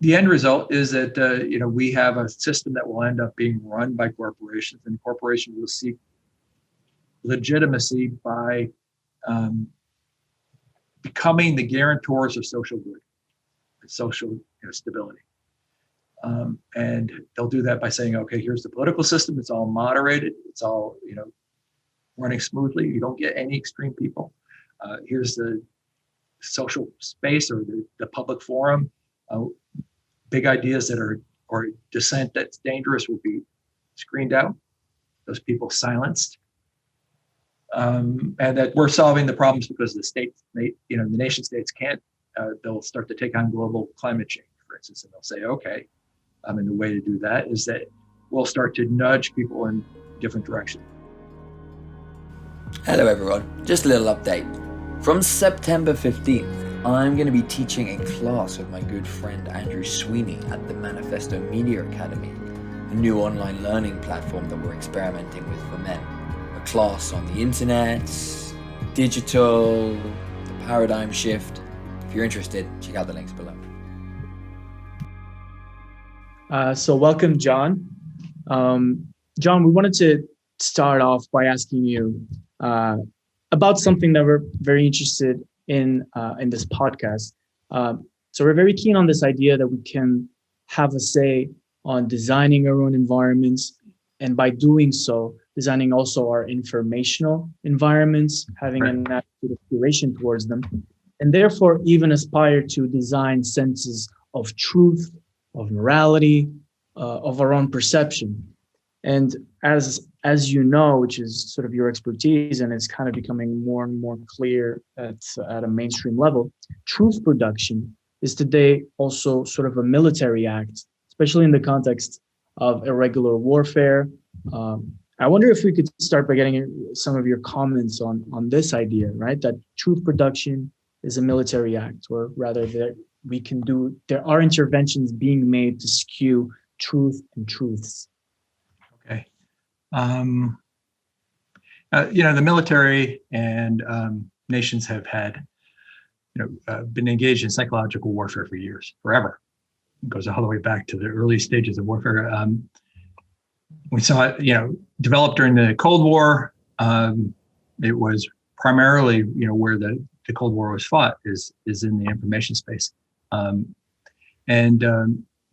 the end result is that we have a system that will end up being run by corporations, and corporations will seek legitimacy by becoming the guarantors of social good, social stability. And they'll do that by saying, okay, here's the political system. It's all moderated. It's all, running smoothly. You don't get any extreme people. Here's the social space or the public forum. Big ideas that are, or dissent that's dangerous will be screened out. Those people silenced. And that we're solving the problems because the states, the nation states can't, they'll start to take on global climate change, for instance, and they'll say, okay, and the way to do that is that we'll start to nudge people in different directions. Hello everyone, just a little update. From September 15th, I'm going to be teaching a class with my good friend Andrew Sweeney at the Maniphesto Media Academy, a new online learning platform that we're experimenting with for men. A class on the internet, digital, the paradigm shift. If you're interested, check out the links below. So welcome, John. John, we wanted to start off by asking you about something that we're very interested in this podcast. So we're very keen on this idea that we can have a say on designing our own environments, and by doing so, designing also our informational environments, having an attitude of curation towards them, and therefore even aspire to design senses of truth, of morality, of our own perception. And as you know, which is sort of your expertise, and it's kind of becoming more and more clear at a mainstream level, truth production is today also sort of a military act, especially in the context of irregular warfare. I wonder if we could start by getting some of your comments on this idea, right? That truth production is a military act, or rather that there are interventions being made to skew truth and truths. Okay. The military and nations have had, been engaged in psychological warfare for years, forever. It goes all the way back to the early stages of warfare. We saw it, developed during the Cold War. It was primarily, where the Cold War was fought is in the information space.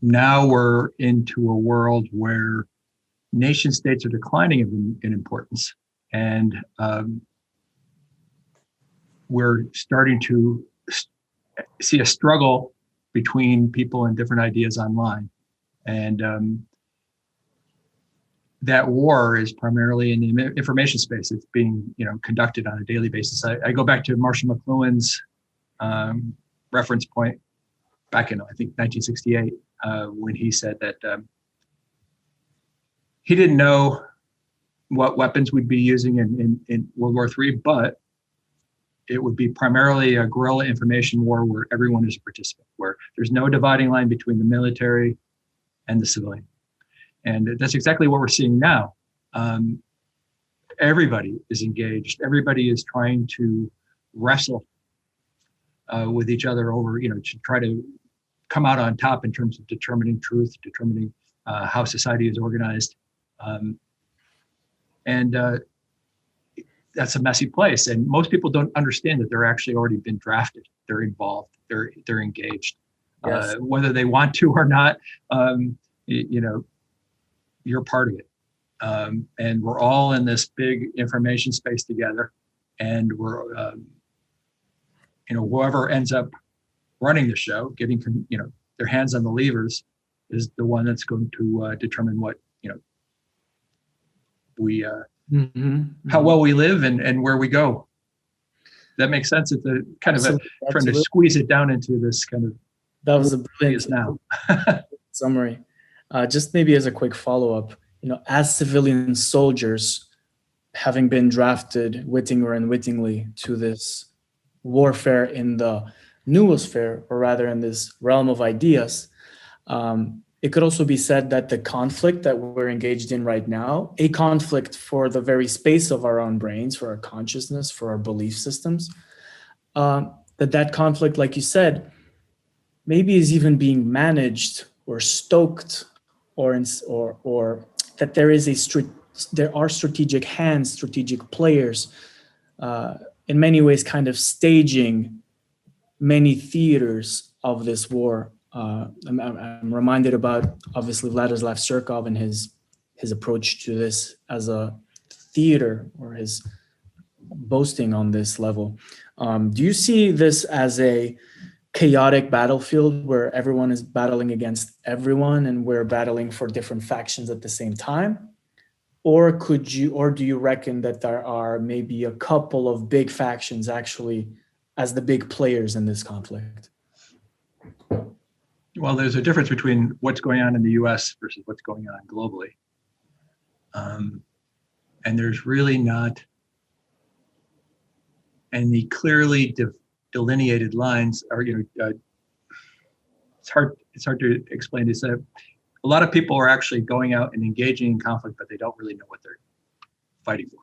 Now we're into a world where nation states are declining in importance, and we're starting to see a struggle between people and different ideas online. And that war is primarily in the information space. It's being conducted on a daily basis. I go back to Marshall McLuhan's reference point back in, I think, 1968, when he said that he didn't know what weapons we'd be using in World War III, but it would be primarily a guerrilla information war where everyone is a participant, where there's no dividing line between the military and the civilian. And that's exactly what we're seeing now. Everybody is engaged. Everybody is trying to wrestle with each other over, to try to come out on top in terms of determining truth, determining how society is organized. That's a messy place. And most people don't understand that they're actually already been drafted. They're involved. They're engaged. Yes. Whether they want to or not, you're part of it. And we're all in this big information space together. And we're, whoever ends up running the show, getting, their hands on the levers, is the one that's going to determine what, we, how well we live and where we go. That makes sense. It's a kind of trying to squeeze it down into this kind of. That was a brilliant now summary. Just maybe as a quick follow-up, as civilian soldiers, having been drafted witting or unwittingly to this warfare in the noosphere, or rather in this realm of ideas, it could also be said that the conflict that we're engaged in right now, a conflict for the very space of our own brains, for our consciousness, for our belief systems, that conflict, like you said, maybe is even being managed or stoked, or that there are strategic hands, strategic players, in many ways kind of staging many theaters of this war. I'm reminded about obviously Vladislav Surkov and his approach to this as a theater, or his boasting on this level. Do you see this as a chaotic battlefield where everyone is battling against everyone and we're battling for different factions at the same time? Or do you reckon that there are maybe a couple of big factions actually as the big players in this conflict? Well, there's a difference between what's going on in the US versus what's going on globally. And there's really not any clearly delineated lines, or it's hard to explain this. A lot of people are actually going out and engaging in conflict, but they don't really know what they're fighting for,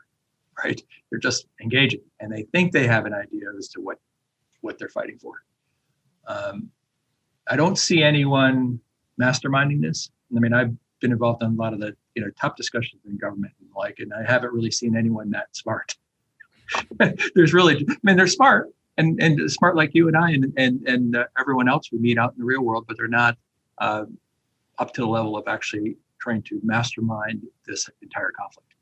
right? They're just engaging, and they think they have an idea as to what they're fighting for. I don't see anyone masterminding this. I mean, I've been involved in a lot of the top discussions in government and and I haven't really seen anyone that smart. There's really, they're smart and smart like you and I and everyone else we meet out in the real world, but they're not up to the level of actually trying to mastermind this entire conflict.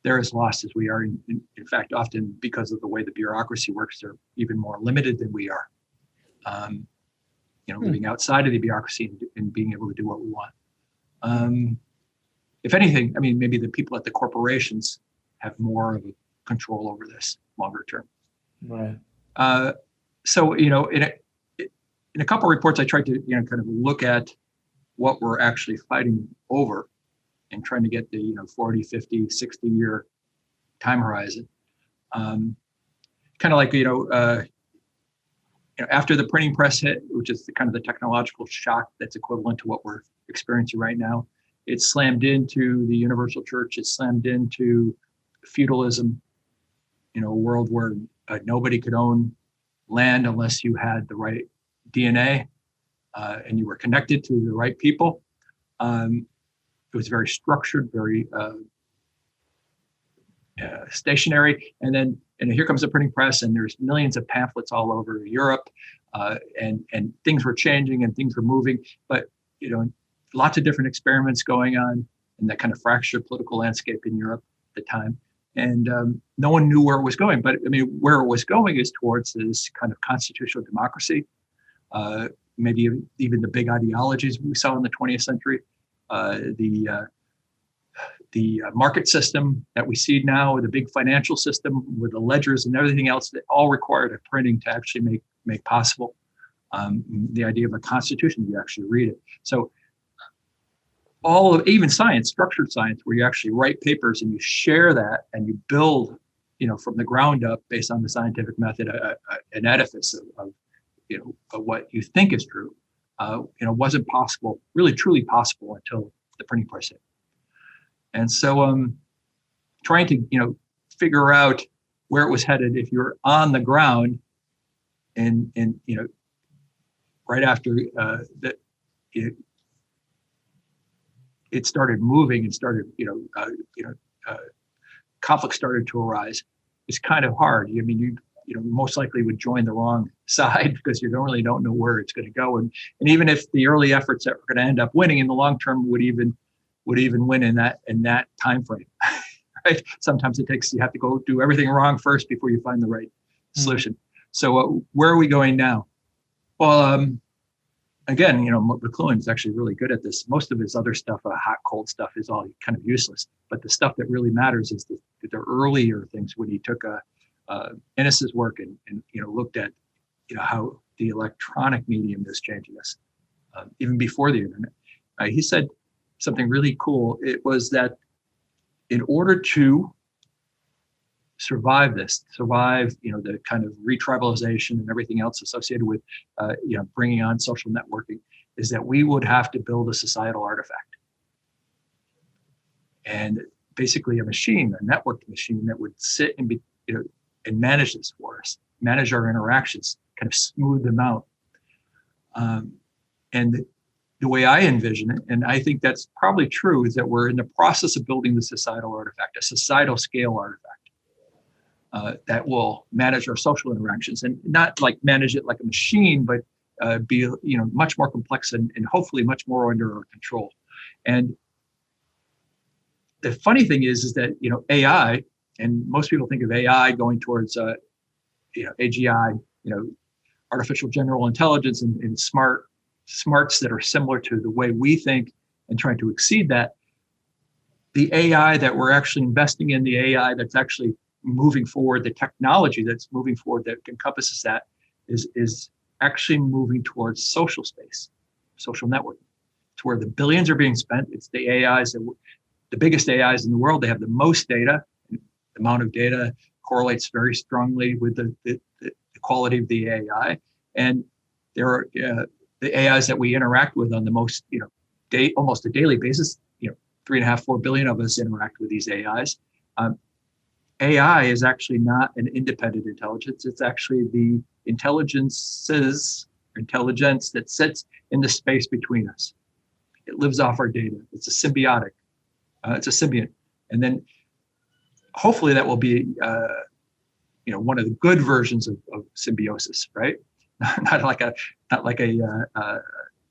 They're as lost as we are. In fact, often because of the way the bureaucracy works, they're even more limited than we are. Living outside of the bureaucracy and being able to do what we want. If anything, maybe the people at the corporations have more of a control over this longer term. Right. So, in a couple of reports, I tried to, kind of look at what we're actually fighting over and trying to get the, 40, 50, 60 year time horizon. Kind of like, after the printing press hit, which is kind of the technological shock that's equivalent to what we're experiencing right now, it slammed into the universal church. It slammed into feudalism, a world where nobody could own land unless you had the right DNA and you were connected to the right people. It was very structured, very stationary. And here comes the printing press, and there's millions of pamphlets all over Europe, and things were changing and things were moving. But lots of different experiments going on in that kind of fractured political landscape in Europe at the time. And no one knew where it was going. But where it was going is towards this kind of constitutional democracy, maybe even the big ideologies we saw in the 20th century, the market system that we see now, the big financial system with the ledgers and everything else that all required a printing to actually make possible. The idea of a constitution, you actually read it. So even science, structured science, where you actually write papers and you share that and you build, from the ground up based on the scientific method, an edifice of what you think is true, wasn't possible, really truly possible until the printing press hit. And so trying to, figure out where it was headed if you're on the ground and right after that, it started moving and started, conflict started to arise. It's kind of hard. You most likely would join the wrong side because you don't know where it's going to go. And even if the early efforts that were going to end up winning in the long term would even win in that time frame, right? Sometimes you have to go do everything wrong first before you find the right solution. So where are we going now? Well, again, McLuhan is actually really good at this. Most of his other stuff, hot, cold stuff, is all kind of useless. But the stuff that really matters is the earlier things when he took Innes's work and looked at how the electronic medium is changing us, even before the internet. He said something really cool. It was that in order to survive the kind of retribalization and everything else associated with bringing on social networking, is that we would have to build a societal artifact, and basically a networked machine that would sit and be and manage this for us, manage our interactions, kind of smooth them out And the way I envision it, and I think that's probably true, is that we're in the process of building the societal artifact, a societal scale artifact that will manage our social interactions, and not like manage it like a machine, but be much more complex and hopefully much more under our control. And the funny thing is that AI, and most people think of AI going towards AGI, artificial general intelligence and smarts that are similar to the way we think and trying to exceed that. The AI that we're actually investing in, the AI that's actually moving forward, the technology that's moving forward that encompasses that is actually moving towards social space, social networking. It's where the billions are being spent. It's the AIs, the biggest AIs in the world. They have the most data. The amount of data correlates very strongly with the quality of the AI. And there are the AIs that we interact with on the most, almost a daily basis. 3.5-4 billion of us interact with these AIs. AI is actually not an independent intelligence. It's actually the intelligence that sits in the space between us. It lives off our data. It's a symbiotic. It's a symbiont. And then hopefully that will be, one of the good versions of symbiosis, right? not like a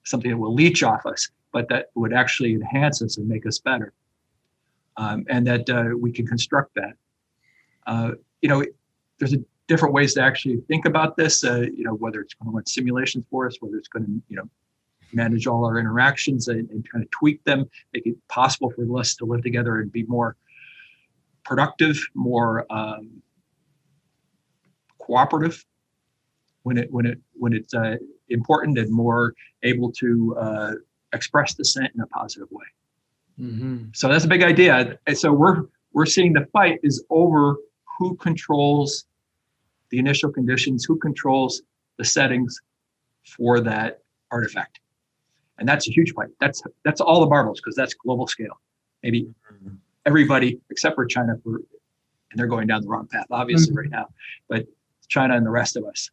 something that will leech off us, but that would actually enhance us and make us better. And that we can construct that. There's different ways to actually think about this, whether it's going to run simulations for us, whether it's going to, manage all our interactions and kind of tweak them, make it possible for us to live together and be more productive, more cooperative when it's important, and more able to express dissent in a positive way. Mm-hmm. So that's a big idea. And so we're seeing the fight is over who controls the initial conditions, who controls the settings for that artifact. And that's a huge fight. That's all the marbles, because that's global scale. Maybe everybody except for China, and they're going down the wrong path, obviously, right now. But China and the rest of us.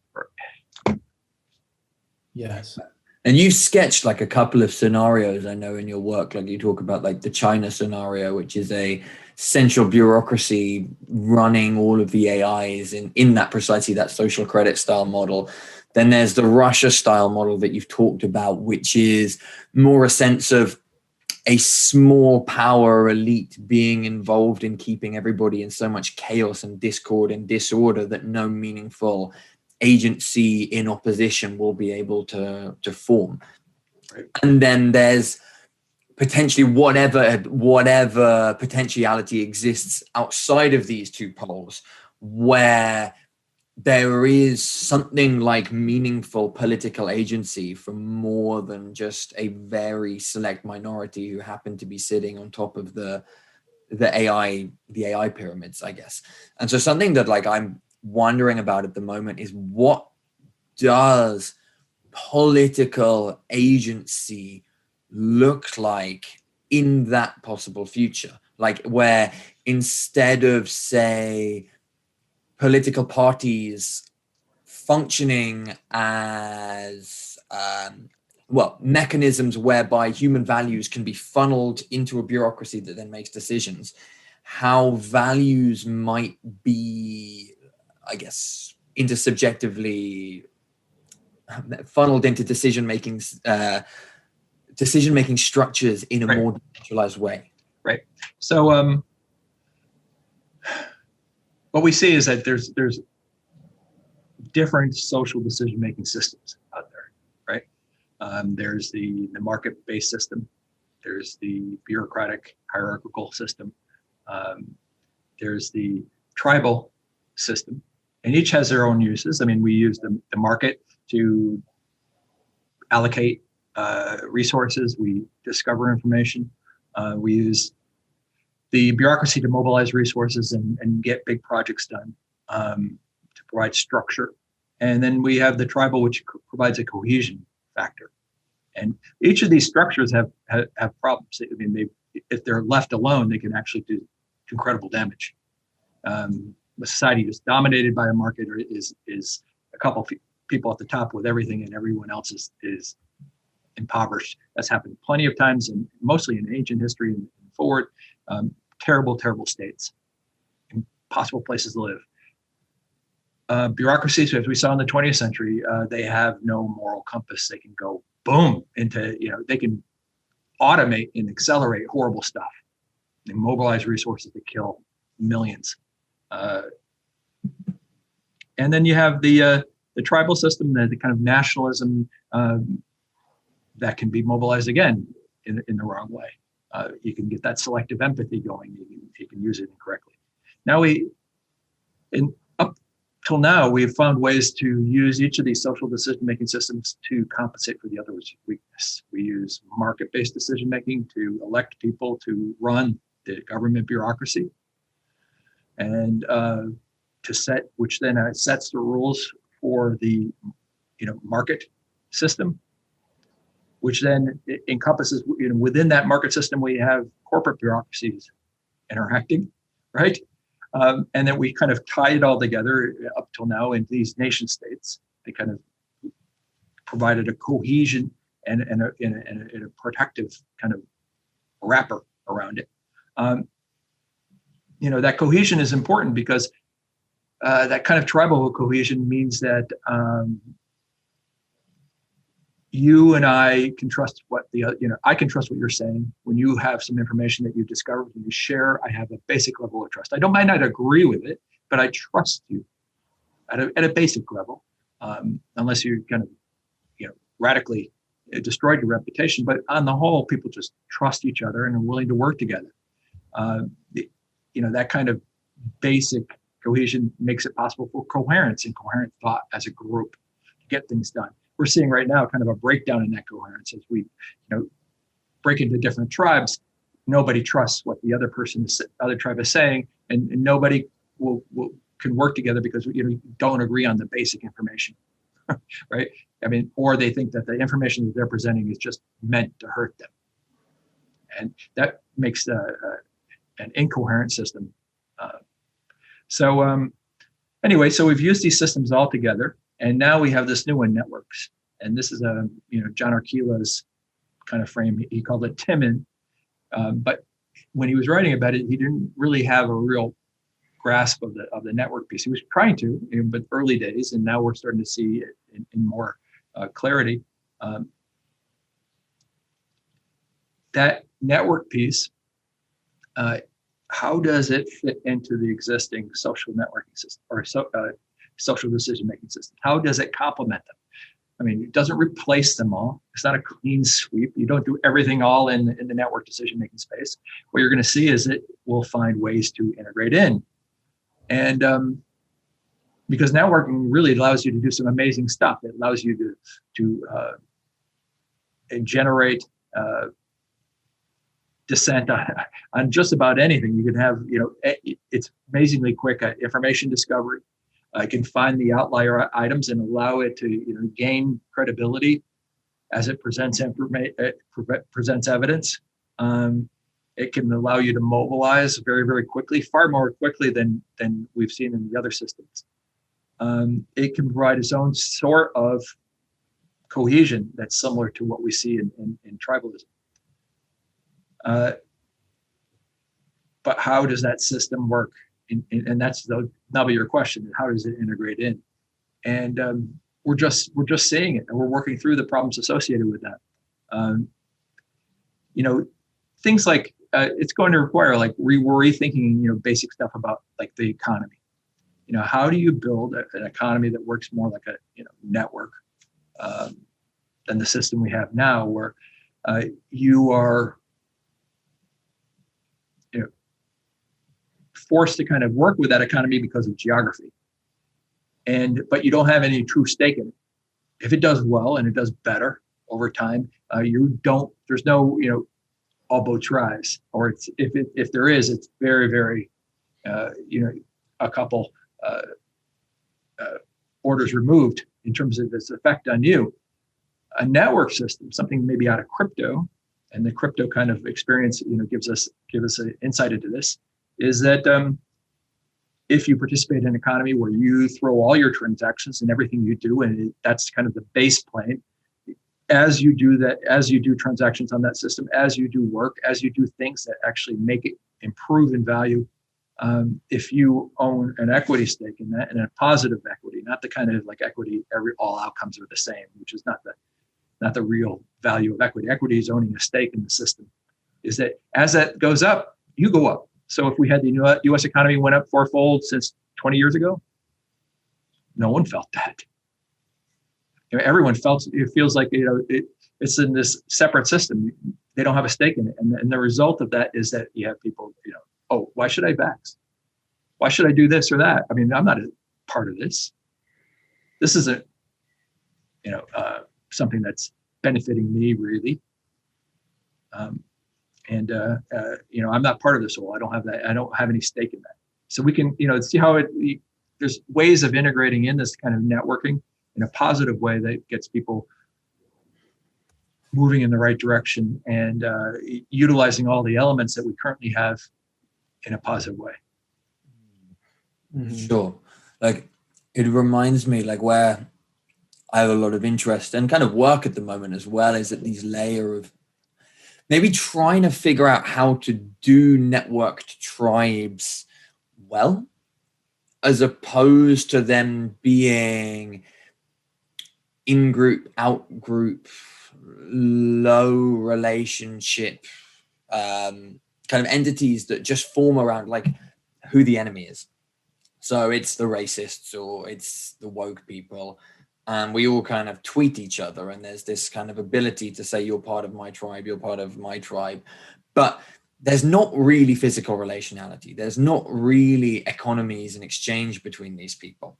Yes. And you've sketched like a couple of scenarios, I know, in your work. Like you talk about like the China scenario, which is a central bureaucracy running all of the AIs in that precisely that social credit style model. Then there's the Russia style model that you've talked about, which is more a sense of a small power elite being involved in keeping everybody in so much chaos and discord and disorder that no meaningful agency in opposition will be able to form. Right. And then there's potentially whatever potentiality exists outside of these two poles, where there is something like meaningful political agency from more than just a very select minority who happen to be sitting on top of the AI pyramids, I guess. And so something that like I'm wondering about at the moment is, what does political agency look like in that possible future? Like where instead of, say, political parties functioning as mechanisms whereby human values can be funneled into a bureaucracy that then makes decisions, how values might be, I guess, intersubjectively funneled into decision-making structures in a Right. more decentralized way. Right. So what we see is that there's different social decision-making systems out there, right? There's the market-based system. There's the bureaucratic hierarchical system. There's the tribal system, and each has their own uses. I mean, we use the market to allocate resources. We discover information. We use the bureaucracy to mobilize resources and get big projects done, to provide structure. And then we have the tribal, which provides a cohesion factor. And each of these structures have problems. I mean, if they're left alone, they can actually do incredible damage. A society that's dominated by a market is a couple people at the top with everything and everyone else is impoverished. That's happened plenty of times, and mostly in ancient history and forward. Terrible, terrible states, impossible places to live. Bureaucracies, as we saw in the 20th century, they have no moral compass. They can go boom into, they can automate and accelerate horrible stuff and mobilize resources to kill millions. And then you have the tribal system, the kind of nationalism that can be mobilized again in the wrong way. You can get that selective empathy going. You can use it incorrectly. Now up till now, we've found ways to use each of these social decision-making systems to compensate for the other's weakness. We use market-based decision-making to elect people to run the government bureaucracy, and which then sets the rules for the market system, which then encompasses, within that market system, we have corporate bureaucracies interacting, right? And then we kind of tie it all together up till now in these nation states. They kind of provided a cohesion and a protective kind of wrapper around it. That cohesion is important because that kind of tribal cohesion means that you and I can trust I can trust what you're saying. When you have some information that you've discovered and you share, I have a basic level of trust. I might not agree with it, but I trust you at a basic level, unless you kind of, radically destroyed your reputation. But on the whole, people just trust each other and are willing to work together. That kind of basic cohesion makes it possible for coherence and coherent thought as a group to get things done. We're seeing right now kind of a breakdown in that coherence as we, break into different tribes. Nobody trusts what the other tribe is saying, and nobody can work together because don't agree on the basic information, right? Or they think that the information that they're presenting is just meant to hurt them, and that makes an incoherent system. Anyway, so we've used these systems all together. And now we have this new one, networks. And this is John Arquila's kind of frame. He called it Timon. But when he was writing about it, he didn't really have a real grasp of the network piece. He was trying to, but early days, and now we're starting to see it in more clarity. That network piece, how does it fit into the existing social networking system or social decision-making system? How does it complement them? It doesn't replace them all. It's not a clean sweep. You don't do everything all in the network decision-making space. What you're going to see is it will find ways to integrate in. And because networking really allows you to do some amazing stuff. It allows you to generate dissent on just about anything. You can have, it's amazingly quick information discovery. I can find the outlier items and allow it to gain credibility as it presents presents evidence. It can allow you to mobilize very, very quickly, far more quickly than we've seen in the other systems. It can provide its own sort of cohesion that's similar to what we see in tribalism. But how does that system work? And that's that'll be your question. How does it integrate in? And we're just seeing it, and we're working through the problems associated with that. Things like it's going to require rethinking basic stuff about like the economy. How do you build an economy that works more like a network than the system we have now, where you are forced to kind of work with that economy because of geography, but you don't have any true stake in it. If it does well and it does better over time, there's no all boats rise, or if there is, it's very, very a couple orders removed in terms of its effect on you. A network system, something maybe out of crypto, and the crypto kind of experience gives us an insight into this, is that if you participate in an economy where you throw all your transactions and everything you do, and that's kind of the base plane, as you do that, as you do transactions on that system, as you do work, as you do things that actually make it improve in value, if you own an equity stake in that, and a positive equity, not the kind of like equity, all outcomes are the same, which is not the real value of equity. Equity is owning a stake in the system. Is that as that goes up, you go up. So if we had the U.S. economy went up fourfold since 20 years ago, no one felt that. Everyone felt, it feels like, it's in this separate system. They don't have a stake in it. And the result of that is that you have people, oh, why should I vax? Why should I do this or that? I mean, I'm not a part of this. This isn't, something that's benefiting me really. I'm not part of this whole. I don't have that. I don't have any stake in that. So we can, see how there's ways of integrating in this kind of networking in a positive way that gets people moving in the right direction and utilizing all the elements that we currently have in a positive way. Sure. Like, it reminds me, like, where I have a lot of interest and kind of work at the moment as well, is at these layer of maybe trying to figure out how to do networked tribes well, as opposed to them being in-group, out-group, low relationship kind of entities that just form around like who the enemy is. So it's the racists or it's the woke people. And we all kind of tweet each other, and there's this kind of ability to say, you're part of my tribe, you're part of my tribe. But there's not really physical relationality. There's not really economies and exchange between these people.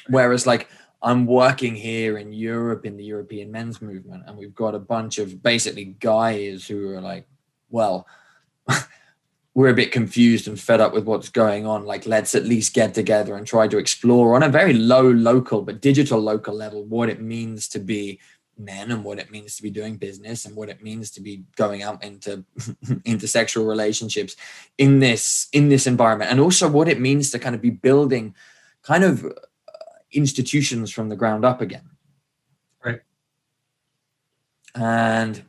Whereas like I'm working here in Europe in the European men's movement, and we've got a bunch of basically guys who are like, well, we're a bit confused and fed up with what's going on. Like, let's at least get together and try to explore on a very low local, but digital local level, what it means to be men and what it means to be doing business and what it means to be going out into sexual relationships in this environment. And also what it means to kind of be building kind of institutions from the ground up again. Right. And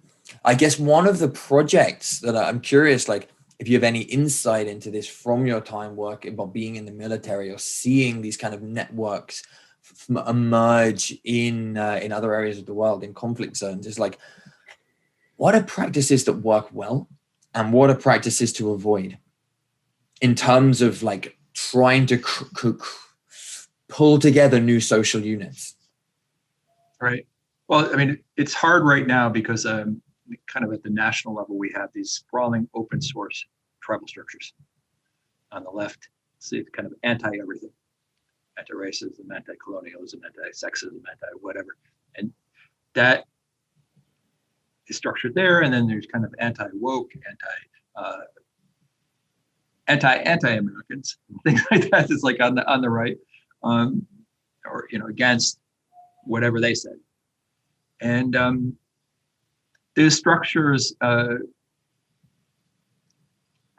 I guess one of the projects that I'm curious, like, if you have any insight into this from your time working about being in the military or seeing these kind of networks emerge in other areas of the world, in conflict zones, is like, what are practices that work well and what are practices to avoid in terms of like trying to pull together new social units? Right. Well, I mean, it's hard right now because kind of at the national level, we have these sprawling open source tribal structures. On the left, see, kind of anti-everything, anti-racism, anti-colonialism, anti-sexism, anti-whatever. And that is structured there. And then there's kind of anti-woke, anti-Americans, things like that. It's like on the right, or against whatever they said. And these structures are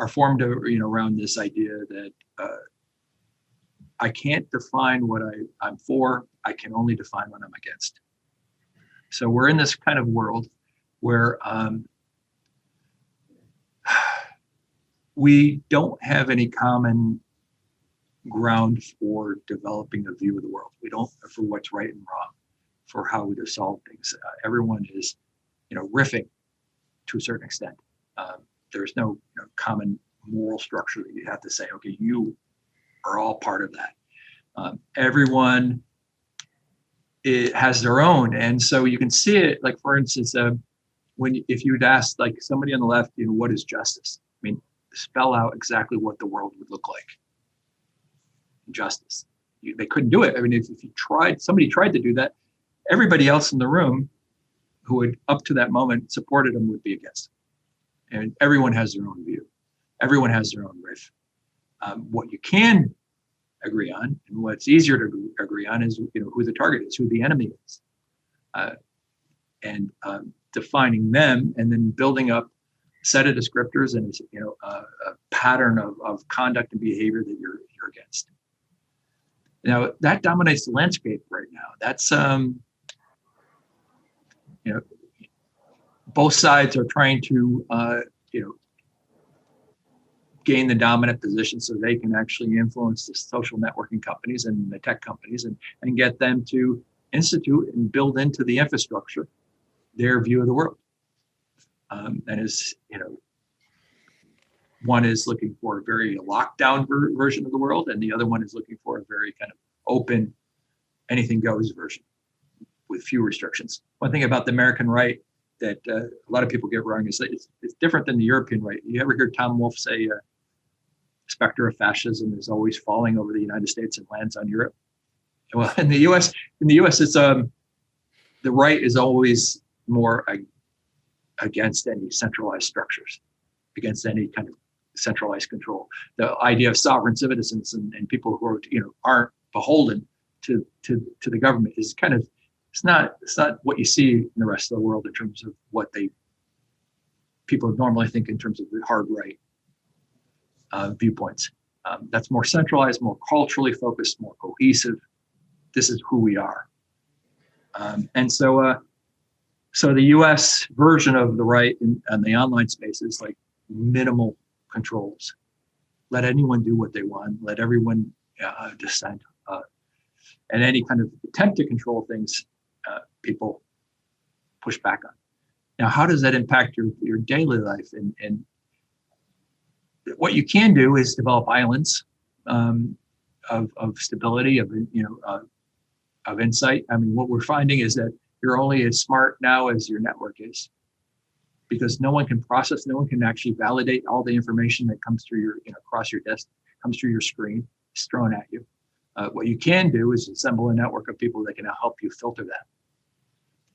formed, around this idea that I can't define what I'm for. I can only define what I'm against. So we're in this kind of world where we don't have any common ground for developing a view of the world. We don't, for what's right and wrong, for how to solve things. Everyone is riffing to a certain extent. There's no common moral structure that you have to say, okay, you are all part of that. Everyone has their own. And so you can see it, like, for instance, if you'd ask like somebody on the left, what is justice? I mean, spell out exactly what the world would look like. Justice. They couldn't do it. I mean, if somebody tried to do that, everybody else in the room who had up to that moment supported them would be against them. And everyone has their own view. Everyone has their own riff. What you can agree on, and what's easier to agree on, is who the target is, who the enemy is, and defining them, and then building up set of descriptors and a pattern of conduct and behavior that you're against. Now that dominates the landscape right now. That's both sides are trying to gain the dominant position so they can actually influence the social networking companies and the tech companies and get them to institute and build into the infrastructure their view of the world. And is, one is looking for a very lockdown version of the world, and the other one is looking for a very kind of open, anything goes version with few restrictions. One thing about the American right that a lot of people get wrong is that it's different than the European right. You ever hear Tom Wolfe say, specter of fascism is always falling over the United States and lands on Europe? Well, in the U.S., it's the right is always more against any centralized structures, against any kind of centralized control. The idea of sovereign citizens and people who are, aren't beholden to the government is kind of, it's not what you see in the rest of the world in terms of what people normally think in terms of the hard right viewpoints. That's more centralized, more culturally focused, more cohesive. This is who we are. And so the U.S. version of the right and the online space is like minimal controls. Let anyone do what they want. Let everyone dissent. And any kind of attempt to control things, people push back on. Now, how does that impact your daily life? And what you can do is develop islands of stability, of insight. I mean, what we're finding is that you're only as smart now as your network is, because no one can process, no one can actually validate all the information that comes through your, across your desk, comes through your screen, is thrown at you. What you can do is assemble a network of people that can help you filter that,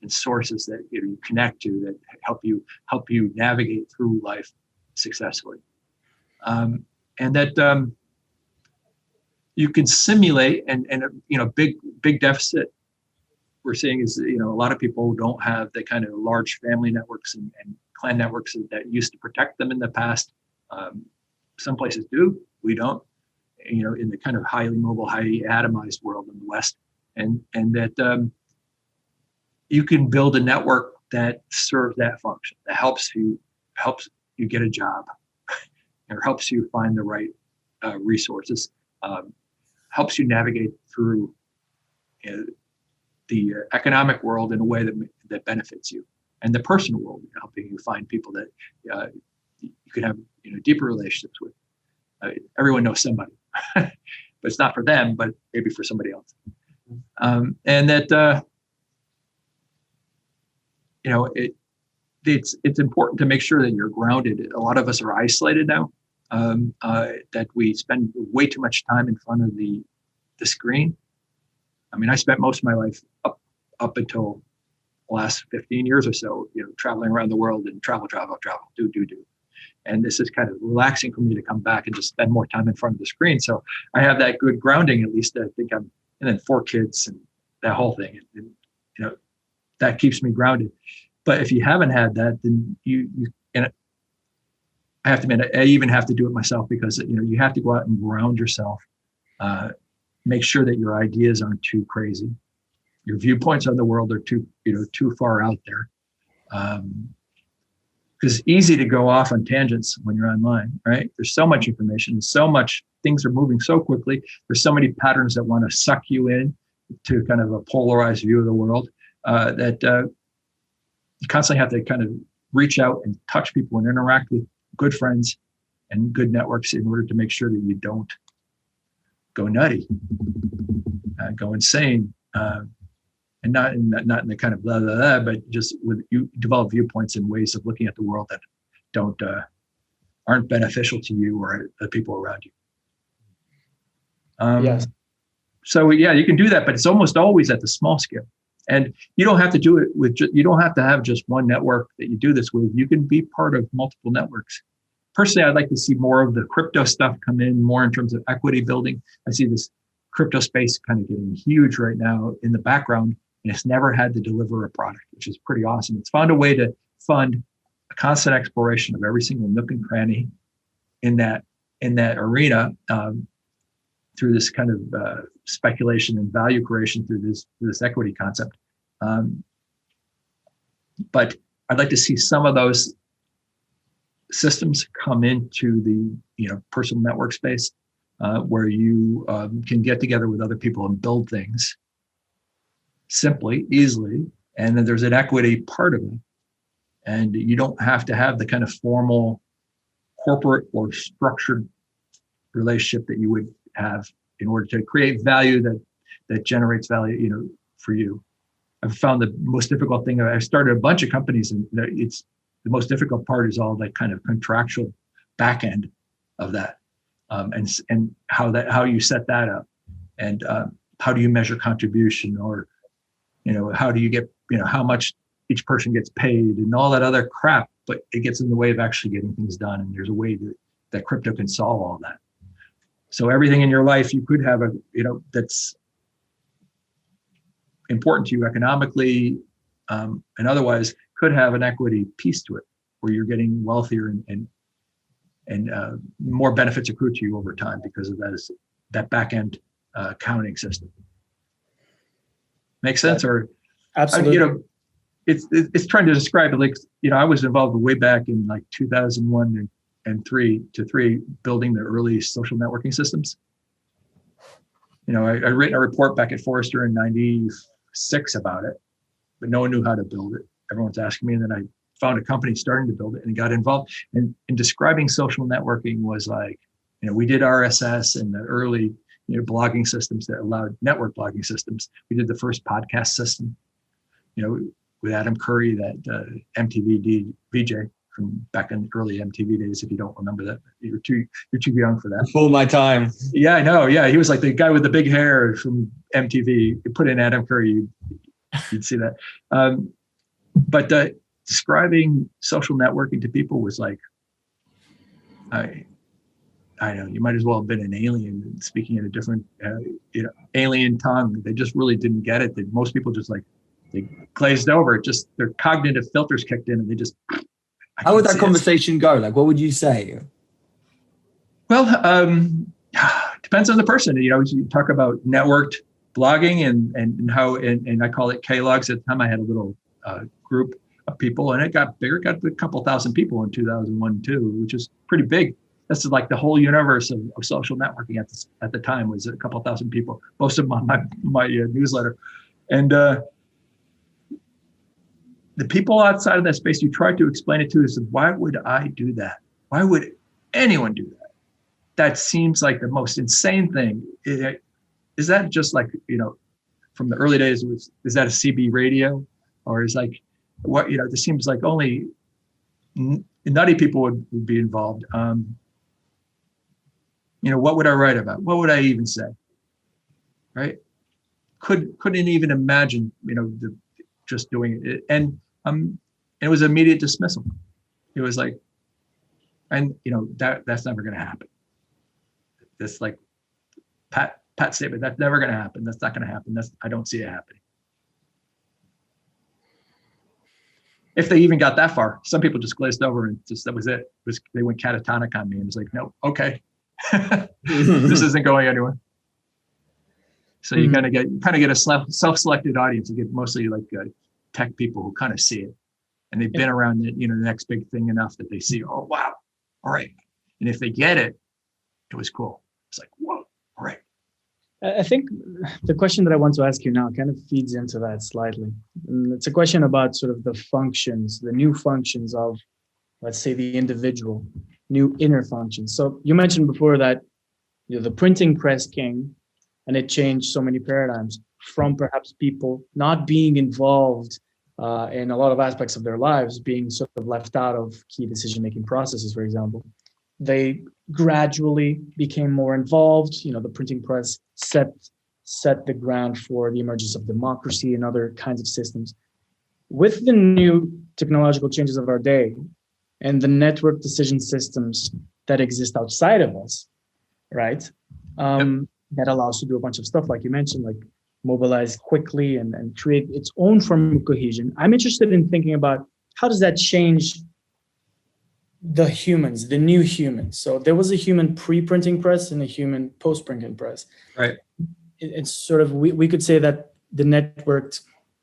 and sources that you connect to that help you navigate through life successfully, and that you can simulate and big deficit we're seeing is a lot of people don't have the kind of large family networks and clan networks that used to protect them in the past. Some places do, we don't. In the kind of highly mobile, highly atomized world in the West, and that you can build a network that serves that function, that helps you get a job, or helps you find the right resources, helps you navigate through the economic world in a way that benefits you, and the personal world, helping you find people that you can have deeper relationships with. Everyone knows somebody, but it's not for them, but maybe for somebody else. And that it's important to make sure that you're grounded. A lot of us are isolated now. That we spend way too much time in front of the screen. I mean, I spent most of my life up until the last 15 years or so, traveling around the world and travel, do. And this is kind of relaxing for me to come back and just spend more time in front of the screen. So I have that good grounding, at least. I think and then 4 kids and that whole thing, and that keeps me grounded. But if you haven't had that, then I have to admit, I even have to do it myself, because you have to go out and ground yourself. Make sure that your ideas aren't too crazy. Your viewpoints on the world are too far out there. Because it's easy to go off on tangents when you're online, right? There's so much information, so much, things are moving so quickly. There's so many patterns that want to suck you in to kind of a polarized view of the world, that you constantly have to kind of reach out and touch people and interact with good friends and good networks in order to make sure that you don't go nutty, go insane, and not in the kind of blah, blah, blah, but just you develop viewpoints and ways of looking at the world that aren't beneficial to you or the people around you. Yes. So yeah, you can do that, but it's almost always at the small scale. And you don't have to do it you don't have to have just one network that you do this with. You can be part of multiple networks. Personally, I'd like to see more of the crypto stuff come in, more in terms of equity building. I see this crypto space kind of getting huge right now in the background, and it's never had to deliver a product, which is pretty awesome. It's found a way to fund a constant exploration of every single nook and cranny in that arena, through this kind of speculation and value creation through this equity concept. But I'd like to see some of those systems come into the personal network space, where you can get together with other people and build things simply, easily, and then there's an equity part of it, and you don't have to have the kind of formal corporate or structured relationship that you would have in order to create value that generates value, for you. I've found the most difficult thing. I've started a bunch of companies, and it's the most difficult part is all that kind of contractual back end of that, and how you set that up, and how do you measure contribution, or how do you get how much each person gets paid and all that other crap, but it gets in the way of actually getting things done. And there's a way that crypto can solve all that. So everything in your life you could have that's important to you economically, and otherwise could have an equity piece to it, where you're getting wealthier and more benefits accrue to you over time because of that back end accounting system. Make sense? Or Absolutely. It's trying to describe it like, I was involved way back in like 2001 and 3 building the early social networking systems. I'd written a report back at Forrester in 96 about it, but no one knew how to build it. Everyone's asking me, and then I found a company starting to build it and got involved. And in describing social networking was like, we did RSS and the early blogging systems that allowed network blogging systems. We did the first podcast system, with Adam Curry, that MTV VJ from back in early MTV days. If you don't remember that, you're too young for that. Before my time. Yeah, I know. Yeah, he was like the guy with the big hair from MTV. You put in Adam Curry, you'd see that. But describing social networking to people was like, I know, you might as well have been an alien speaking in a different, alien tongue. They just really didn't get it. Most people just they glazed over. Just their cognitive filters kicked in, and they just. How would that conversation go? Like, what would you say? Well, depends on the person. You talk about networked blogging and how, and I call it K-logs. At the time, I had a little group of people, and it got bigger. It got a couple thousand people in 2001 too, which is pretty big. This is like the whole universe of social networking at the time was a couple thousand people. Most of them on my newsletter, and the people outside of that space, you try to explain it to is, why would I do that? Why would anyone do that? That seems like the most insane thing. Is that just like, from the early days, is that a CB radio? Or is like, what, this seems like only nutty people would be involved. What would I write about? What would I even say? Right? Couldn't even imagine, just doing it. And it was immediate dismissal. It was like, and that's never going to happen. This like pat statement, that's never going to happen. That's not going to happen. I don't see it happening. If they even got that far, some people just glazed over and just, that was it. They went catatonic on me and was like, no, okay, this isn't going anywhere. So you kind of get a self-selected audience. You get mostly like tech people who kind of see it, and they've been around the next big thing enough that they see, oh wow, all right. And if they get it, it was cool. It's like, whoa, all right. I think the question that I want to ask you now kind of feeds into that slightly. And it's a question about sort of the functions, the new functions of, let's say, the individual, new inner functions. So you mentioned before that the printing press came, and it changed so many paradigms from perhaps people not being involved in a lot of aspects of their lives, being sort of left out of key decision-making processes, for example. They gradually became more involved. The printing press set the ground for the emergence of democracy and other kinds of systems. With the new technological changes of our day and the network decision systems that exist outside of us, right? That allows to do a bunch of stuff, like you mentioned, like mobilize quickly and create its own form of cohesion. I'm interested in thinking about how does that change the humans, the new humans. So there was a human pre-printing press and a human post-printing press. Right. It's sort of, we could say that the networked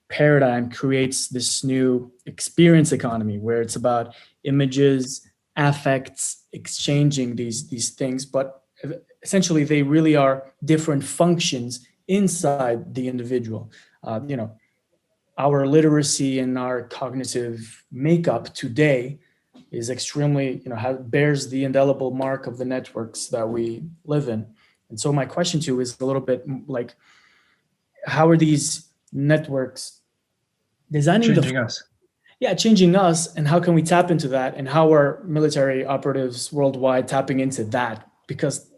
paradigm creates this new experience economy where it's about images, affects, exchanging these things, but essentially they really are different functions inside the individual. Our literacy and our cognitive makeup today is extremely, bears the indelible mark of the networks that we live in. And so my question to you is a little bit like, how are these networks designing changing us? Yeah, changing us, and how can we tap into that? And how are military operatives worldwide tapping into that? Because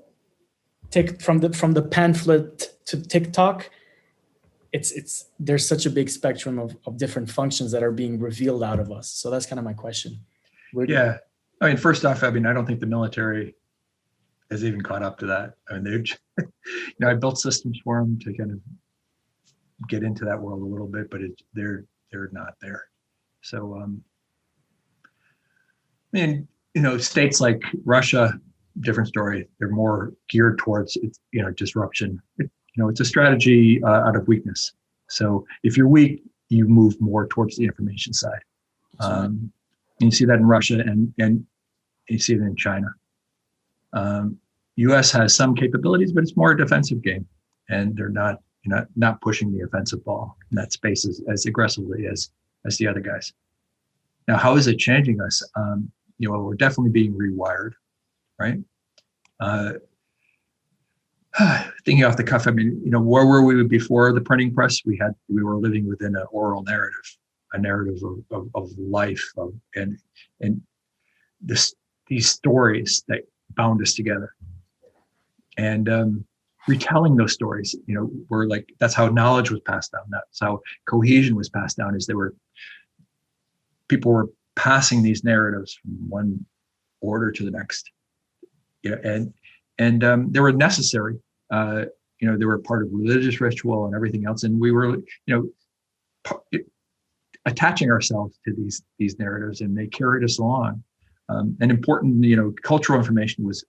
from the pamphlet to TikTok, it's there's such a big spectrum of different functions that are being revealed out of us. So that's kind of my question. Yeah. I mean, first off, I don't think the military has even caught up to that. I mean, I built systems for them to kind of get into that world a little bit, but they're not there. So, states like Russia, different story. They're more geared towards, disruption. It's a strategy out of weakness. So if you're weak, you move more towards the information side. And you see that in Russia and you see it in China. U.S. has some capabilities, but it's more a defensive game, and they're not pushing the offensive ball in that space as aggressively as the other guys. Now, how is it changing us? We're definitely being rewired, right? Thinking off the cuff, where were we before the printing press? We were living within an oral narrative, a narrative of life, and these stories that bound us together, and retelling those stories. Were like, that's how knowledge was passed down. That's how cohesion was passed down. Is people were passing these narratives from one order to the next. And they were necessary. They were part of religious ritual and everything else. And we were, attaching ourselves to these narratives, and they carried us along. And important, cultural information was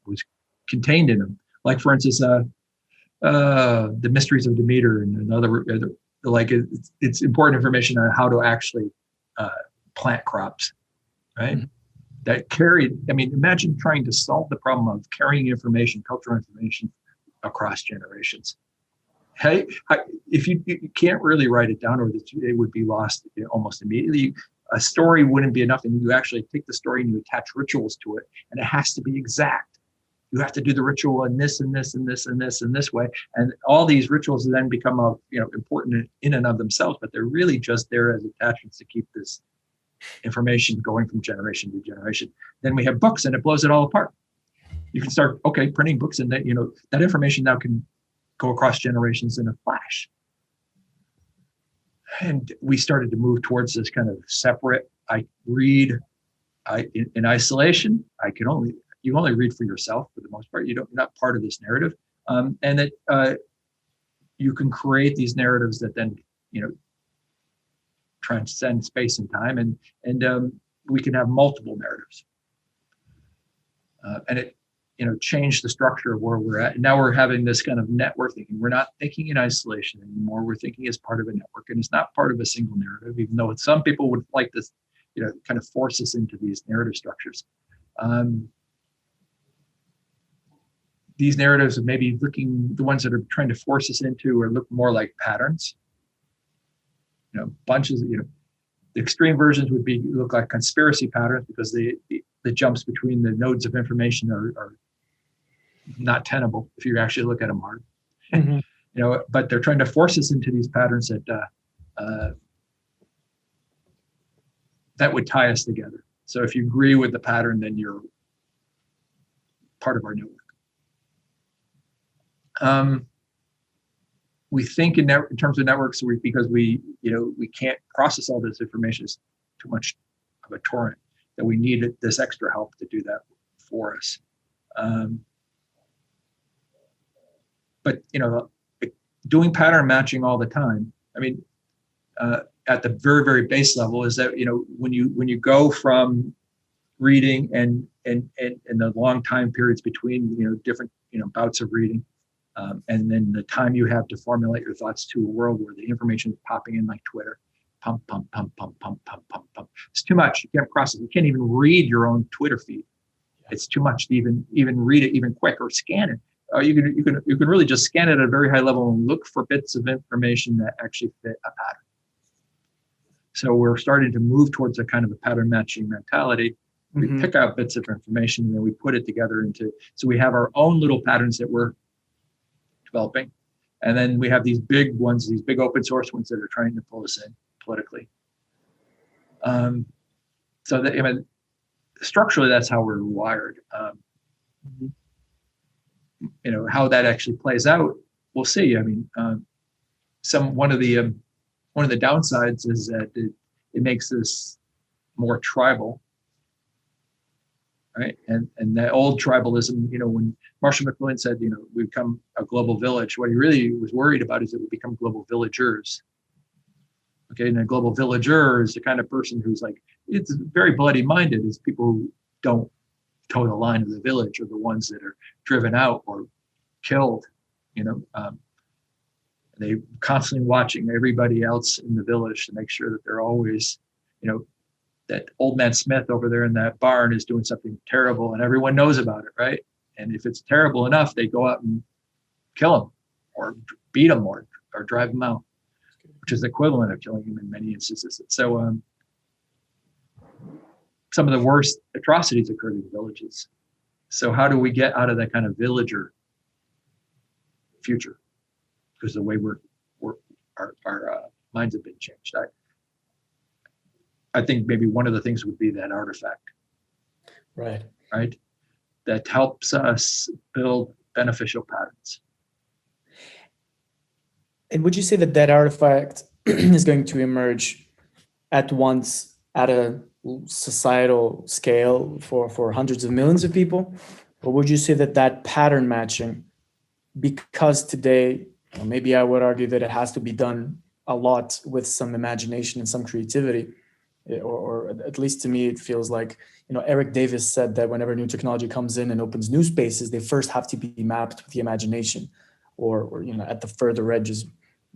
contained in them. Like, for instance, the mysteries of Demeter and another, it's important information on how to actually plant crops, right? Mm-hmm. That carried, imagine trying to solve the problem of carrying information, cultural information across generations. Hey, if you can't really write it down, or it would be lost almost immediately. A story wouldn't be enough, and you actually take the story and you attach rituals to it, and it has to be exact. You have to do the ritual in this and this and this and this and this way, and all these rituals then become important in and of themselves, but they're really just there as attachments to keep this information going from generation to generation. Then we have books, and it blows it all apart. You can start printing books, and that information now can go across generations in a flash. And we started to move towards this kind of separate. I read in isolation. You only read for yourself for the most part. You're not part of this narrative, and that you can create these narratives that then transcend space and time, and we can have multiple narratives, and it changed the structure of where we're at. And now we're having this kind of network thinking. We're not thinking in isolation anymore. We're thinking as part of a network, and it's not part of a single narrative, even though some people would like this, kind of force us into these narrative structures. These narratives are maybe the ones that are trying to force us into, or look more like patterns. Bunches of, the extreme versions would look like conspiracy patterns, because the jumps between the nodes of information are not tenable if you actually look at them hard. Mm-hmm. But they're trying to force us into these patterns that would tie us together. So if you agree with the pattern, then you're part of our network. We think in terms of networks because we can't process all this information. It's too much of a torrent, that we need this extra help to do that for us. But doing pattern matching all the time. At the very, very base level, is that when you go from reading and the long time periods between different bouts of reading, and then the time you have to formulate your thoughts to a world where the information is popping in like Twitter, pump, pump, pump, pump, pump, pump, pump, pump. It's too much. You can't process. You can't even read your own Twitter feed. It's too much to even read it even quick or scan it. You can really just scan it at a very high level and look for bits of information that actually fit a pattern. So we're starting to move towards a kind of a pattern matching mentality. We pick out bits of information and then we put it together so we have our own little patterns that we're developing. And then we have these big ones, these big open source ones that are trying to pull us in politically. So that, structurally, that's how we're wired. How that actually plays out, we'll see. One of the downsides is that it makes this more tribal, right? And that old tribalism, when Marshall McLuhan said, we become a global village, what he really was worried about is that we become global villagers. Okay, and a global villager is the kind of person who's like, it's very bloody minded. It's people who don't toe the line of the village, or the ones that are driven out or killed. They constantly watching everybody else in the village to make sure that they're always, that old man Smith over there in that barn is doing something terrible and everyone knows about it, right? And if it's terrible enough, they go out and kill him or beat him or drive him out, which is the equivalent of killing him in many instances. So some of the worst atrocities occurred in villages. So how do we get out of that kind of villager future? Because the way our minds have been changed. I think maybe one of the things would be that artifact. Right. That helps us build beneficial patterns. And would you say that artifact is going to emerge at once at a societal scale for hundreds of millions of people? Or would you say that pattern matching, because today, maybe I would argue that it has to be done a lot with some imagination and some creativity, or at least to me, it feels like, Eric Davis said that whenever new technology comes in and opens new spaces, they first have to be mapped with the imagination or at the further edges,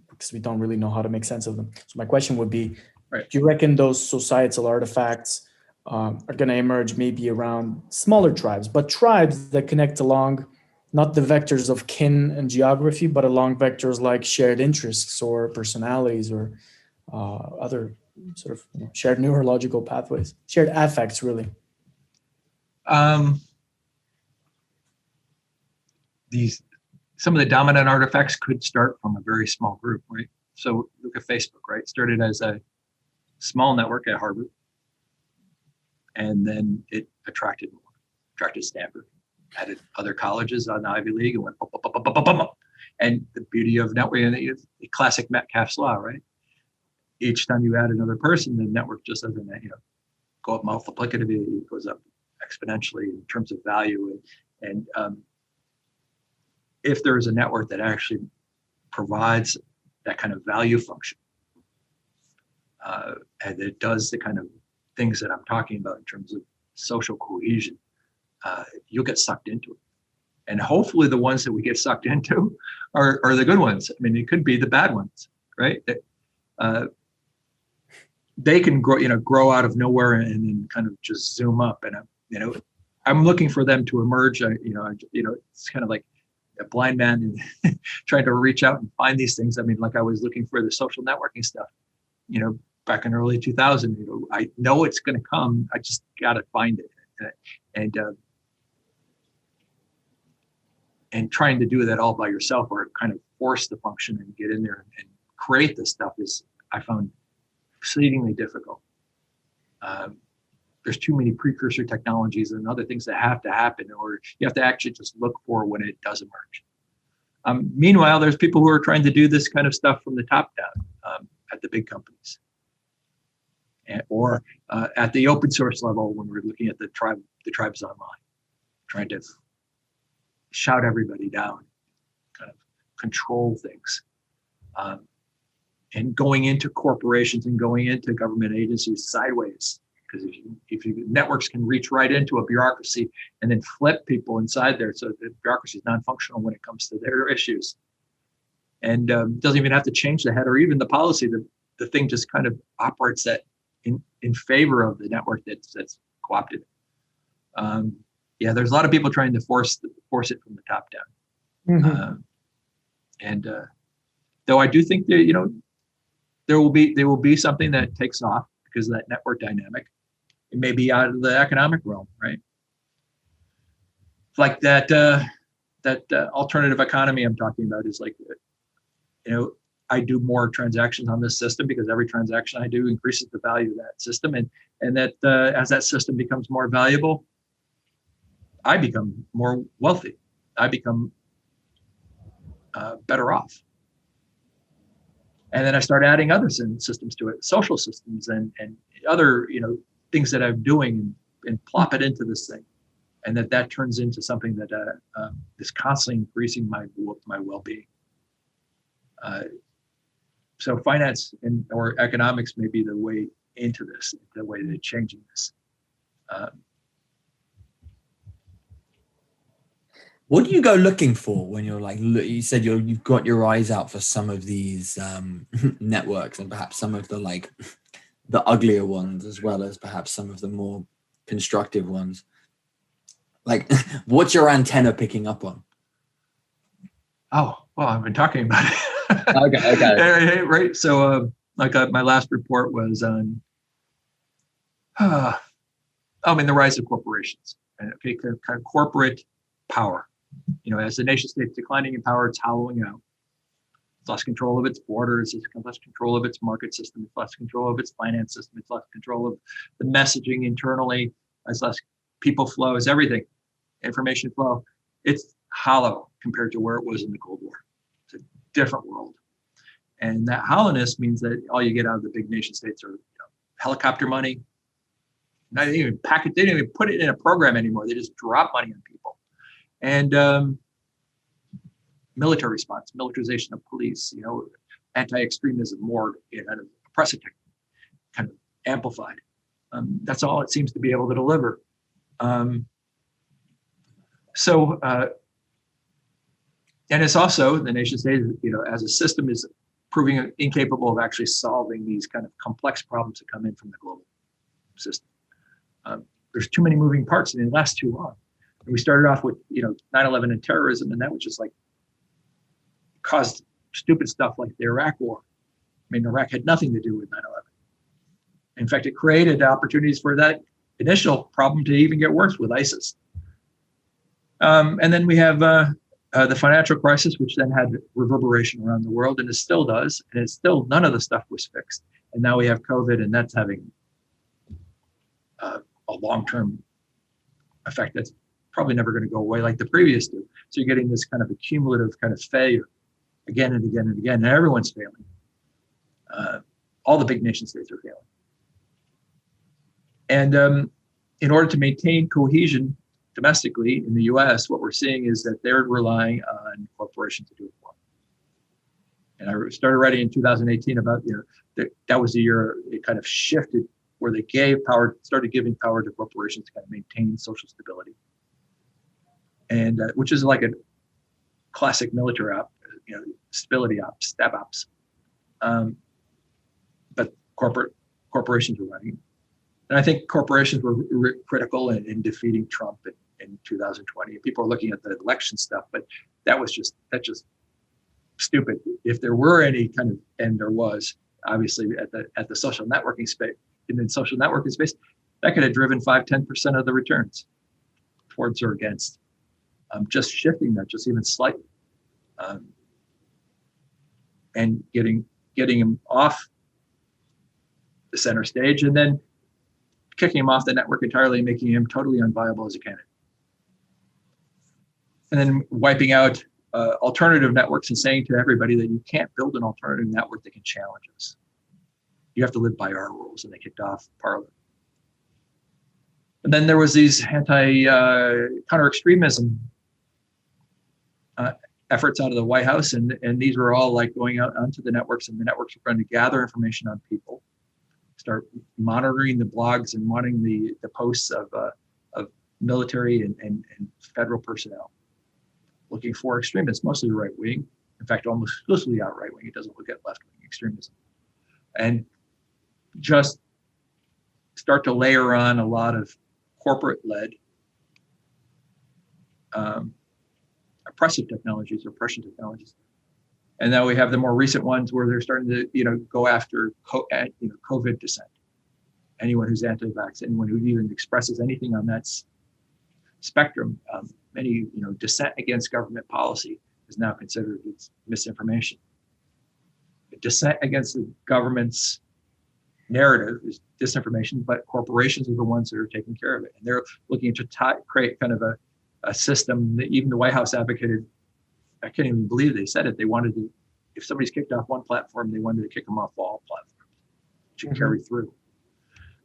because we don't really know how to make sense of them. So my question would be, right, do you reckon those societal artifacts are going to emerge maybe around smaller tribes, but tribes that connect along not the vectors of kin and geography, but along vectors like shared interests or personalities or other sort of shared neurological pathways, shared affects, really? Some of the dominant artifacts could start from a very small group, right? So look at Facebook, right? Started as a small network at Harvard, and then it attracted Stanford, added other colleges on the Ivy League, and went up, up, up, up, up, up, up. And the beauty of networking, the classic Metcalfe's law, right? Each time you add another person, the network just doesn't, go up multiplicatively. It goes up exponentially in terms of value. And if there is a network that actually provides that kind of value function, and it does the kind of things that I'm talking about in terms of social cohesion, you'll get sucked into it. And hopefully the ones that we get sucked into are the good ones. It could be the bad ones, right? They can grow out of nowhere and then kind of just zoom up. And I'm looking for them to emerge. It's kind of like a blind man trying to reach out and find these things. Like I was looking for the social networking stuff, back in early 2000. I know it's going to come. I just got to find it. And trying to do that all by yourself, or kind of force the function and get in there and create this stuff, is, I found, exceedingly difficult. There's too many precursor technologies and other things that have to happen, or you have to actually just look for when it does emerge. Meanwhile, there's people who are trying to do this kind of stuff from the top down at the big companies, or at the open source level when we're looking at the tribes online, trying to shout everybody down, kind of control things. And going into corporations and going into government agencies sideways, because if networks can reach right into a bureaucracy and then flip people inside there, so the bureaucracy is non-functional when it comes to their issues, and doesn't even have to change the head or even the policy. The thing just kind of operates that in favor of the network that's co-opted. There's a lot of people trying to force it from the top down. Though I do think that there will be something that takes off because of that network dynamic. It may be out of the economic realm, right? Like that alternative economy I'm talking about is like, I do more transactions on this system because every transaction I do increases the value of that system, and that as that system becomes more valuable, I become more wealthy. I become better off. And then I start adding other systems to it, social systems and other things that I'm doing, and plop it into this thing, and that turns into something that is constantly increasing my well-being. So finance or economics may be the way into this, the way they're changing this. What do you go looking for when you're like, you said you've got your eyes out for some of these networks, and perhaps some of the uglier ones, as well as perhaps some of the more constructive ones? Like, what's your antenna picking up on? Oh, well, I've been talking about it. Okay. Right. So, my last report was on, the rise of corporations, and kind of corporate power. As the nation state's declining in power, it's hollowing out. It's lost control of its borders. It's lost control of its market system. It's lost control of its finance system. It's lost control of the messaging internally. It's lost people flows, everything, information flow. It's hollow compared to where it was in the Cold War. It's a different world. And that hollowness means that all you get out of the big nation states are helicopter money. Not even package. They don't even put it in a program anymore. They just drop money on people. And military response, militarization of police, anti-extremism, more kind of oppressive technique, kind of amplified. That's all it seems to be able to deliver. And it's also the nation state, as a system, is proving incapable of actually solving these kind of complex problems that come in from the global system. There's too many moving parts, and it lasts too long. And we started off with 9/11 and terrorism, and that was just like caused stupid stuff like the Iraq War. I mean, Iraq had nothing to do with 9/11. In fact, it created opportunities for that initial problem to even get worse with ISIS. And then we have the financial crisis, which then had reverberation around the world, and it still does. And it's still, none of the stuff was fixed. And now we have COVID, and that's having a long-term effect that's probably never going to go away like the previous two. So you're getting this kind of accumulative kind of failure again and again and again, and everyone's failing. All the big nation states are failing. And in order to maintain cohesion domestically in the US, what we're seeing is that they're relying on corporations to do it for them. And I started writing in 2018 about, that was the year it kind of shifted, where they started giving power to corporations to kind of maintain social stability. And which is like a classic military op, stability ops, stab ops. But corporations were running. And I think corporations were critical in defeating Trump in 2020. People are looking at the election stuff, but that's just stupid. If there were any kind of, and there was obviously at the social networking space, in the social networking space, that could have driven 5-10% of the returns towards or against. Just shifting that, just even slightly, and getting him off the center stage, and then kicking him off the network entirely, making him totally unviable as a candidate, and then wiping out alternative networks and saying to everybody that you can't build an alternative network that can challenge us. You have to live by our rules, and they kicked off Parler. And then there was these counter-extremism efforts out of the White House, and these were all like going out onto the networks, and the networks were trying to gather information on people, start monitoring the blogs and monitoring the posts of military and federal personnel, looking for extremists, mostly right wing. In fact, almost exclusively out right wing. It doesn't look at left wing extremism, and just start to layer on a lot of corporate led oppression technologies. And now we have the more recent ones where they're starting to, go after COVID dissent. Anyone who's anti-vax, anyone who even expresses anything on that spectrum, any dissent against government policy is now considered as misinformation. Dissent against the government's narrative is disinformation, but corporations are the ones that are taking care of it, and they're looking to create kind of a system that even the White House advocated. I can't even believe they said it. They wanted to, if somebody's kicked off one platform, they wanted to kick them off all platforms to carry through.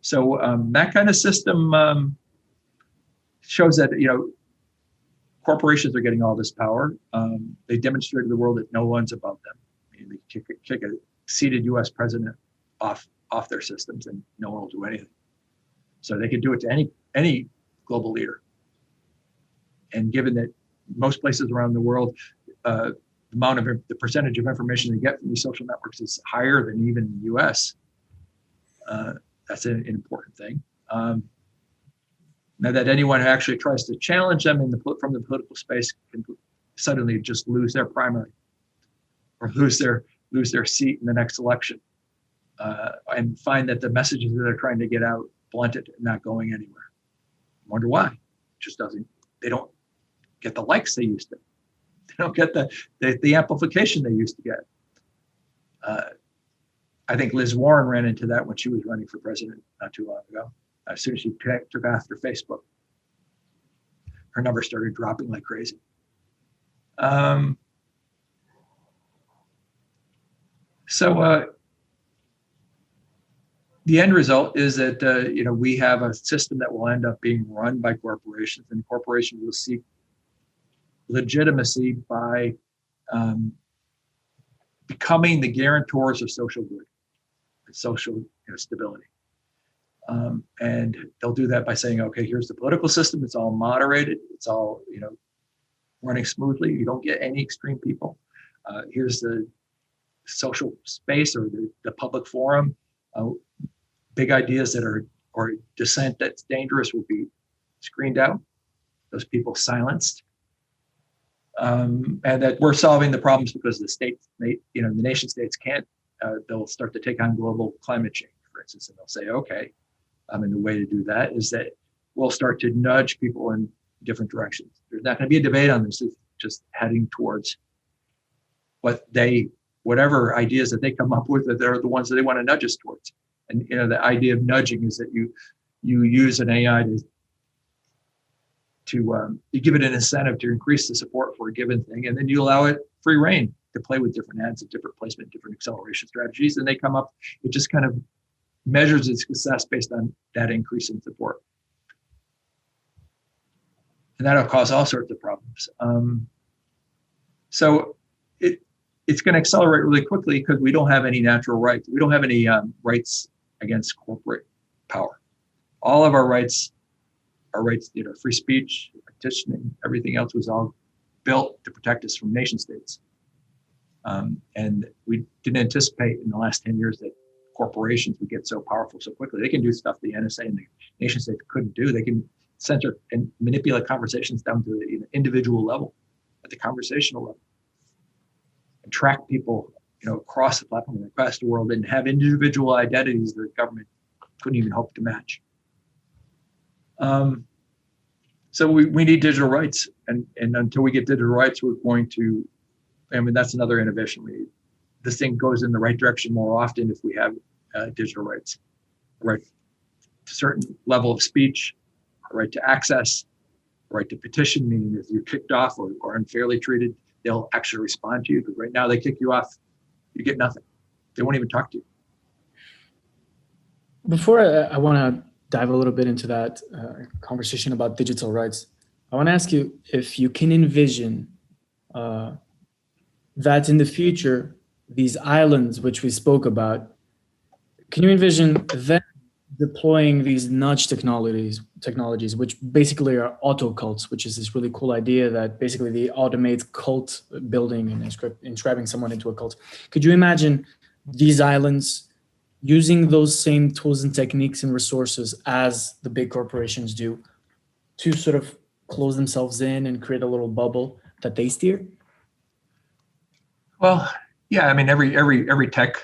So that kind of system shows that, corporations are getting all this power. They demonstrated to the world that no one's above them. I mean, they kick a seated U.S. president off their systems and no one will do anything. So they can do it to any global leader. And given that most places around the world, the percentage of information they get from these social networks is higher than even in the U.S. That's an important thing. Now that anyone who actually tries to challenge them from the political space can suddenly just lose their primary or lose their seat in the next election, and find that the messages that they're trying to get out blunted and not going anywhere. I wonder why. They don't get the likes they used to. They don't get the amplification they used to get. I think Liz Warren ran into that when she was running for president not too long ago. As soon as she took after Facebook, her numbers started dropping like crazy. So the end result is that we have a system that will end up being run by corporations, and corporations will seek legitimacy by becoming the guarantors of social good, social stability. And they'll do that by saying, okay, here's the political system. It's all moderated. It's all, running smoothly. You don't get any extreme people. Here's the social space or the public forum. Big ideas that are, or dissent that's dangerous will be screened out. Those people silenced. And that we're solving the problems because the states, the nation states can't, they'll start to take on global climate change, for instance, and they'll say, okay, and the way to do that is that we'll start to nudge people in different directions. There's not going to be a debate on this. It's just heading towards whatever ideas that they come up with, that they're the ones that they want to nudge us towards. And the idea of nudging is that you use an AI to you give it an incentive to increase the support for a given thing, and then you allow it free reign to play with different ads and different placement, different acceleration strategies, and they come up. It just kind of measures its success based on that increase in support, and that'll cause all sorts of problems. So it's going to accelerate really quickly because we don't have any natural rights. We don't have any rights against corporate power. All of our rights, free speech, petitioning, everything else was all built to protect us from nation states. And we didn't anticipate in the last 10 years that corporations would get so powerful so quickly. They can do stuff the NSA and the nation states couldn't do. They can censor and manipulate conversations down to the individual level, at the conversational level, and track people, across the platform, across the world, and have individual identities that the government couldn't even hope to match. So we need digital rights, and until we get digital rights, we're going to. That's another innovation. This thing goes in the right direction more often if we have digital rights, a right to a certain level of speech, a right to access, a right to petition, meaning if you're kicked off or unfairly treated, they'll actually respond to you. But right now they kick you off, you get nothing. They won't even talk to you. Before I want to dive a little bit into that conversation about digital rights, I want to ask you if you can envision that in the future, these islands which we spoke about can you envision them deploying these nudge technologies, which basically are auto cults, which is this really cool idea that basically they automate cult building and inscribing someone into a cult. Could you imagine these islands using those same tools and techniques and resources as the big corporations do to sort of close themselves in and create a little bubble that they steer? Well, yeah, I mean, every tech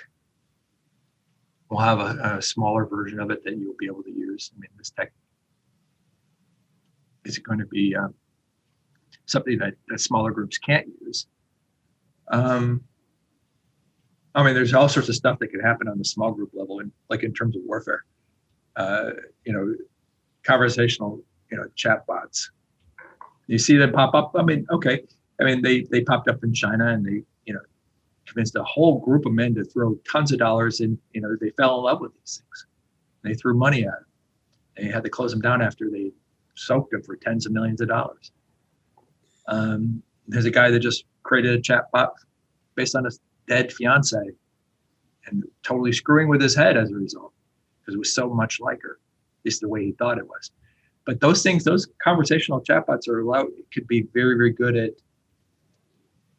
will have a smaller version of it that you'll be able to use. I mean, this tech is going to be something that smaller groups can't use. I mean, there's all sorts of stuff that could happen on the small group level, and like in terms of warfare, conversational, chat bots. You see them pop up. I mean, okay. I mean, they popped up in China, and they, convinced a whole group of men to throw tons of dollars in. They fell in love with these things. They threw money at them. They had to close them down after they soaked them for tens of millions of dollars. There's a guy that just created a chat bot based on his dead fiance, and totally screwing with his head as a result, because it was so much like her, at least the way he thought it was. But those conversational chatbots could be very, very good at,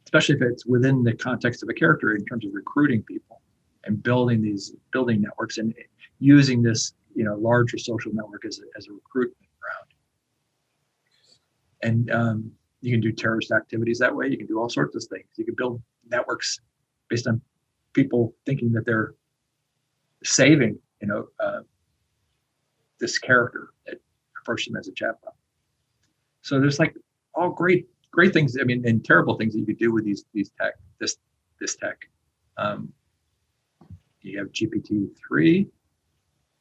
especially if it's within the context of a character, in terms of recruiting people and building networks and using this, larger social network as a recruitment ground. And you can do terrorist activities that way. You can do all sorts of things. You can build networks based on people thinking that they're saving, this character that approached them as a chatbot. So there's like all great things. I mean, and terrible things that you could do with this tech. You have GPT-3.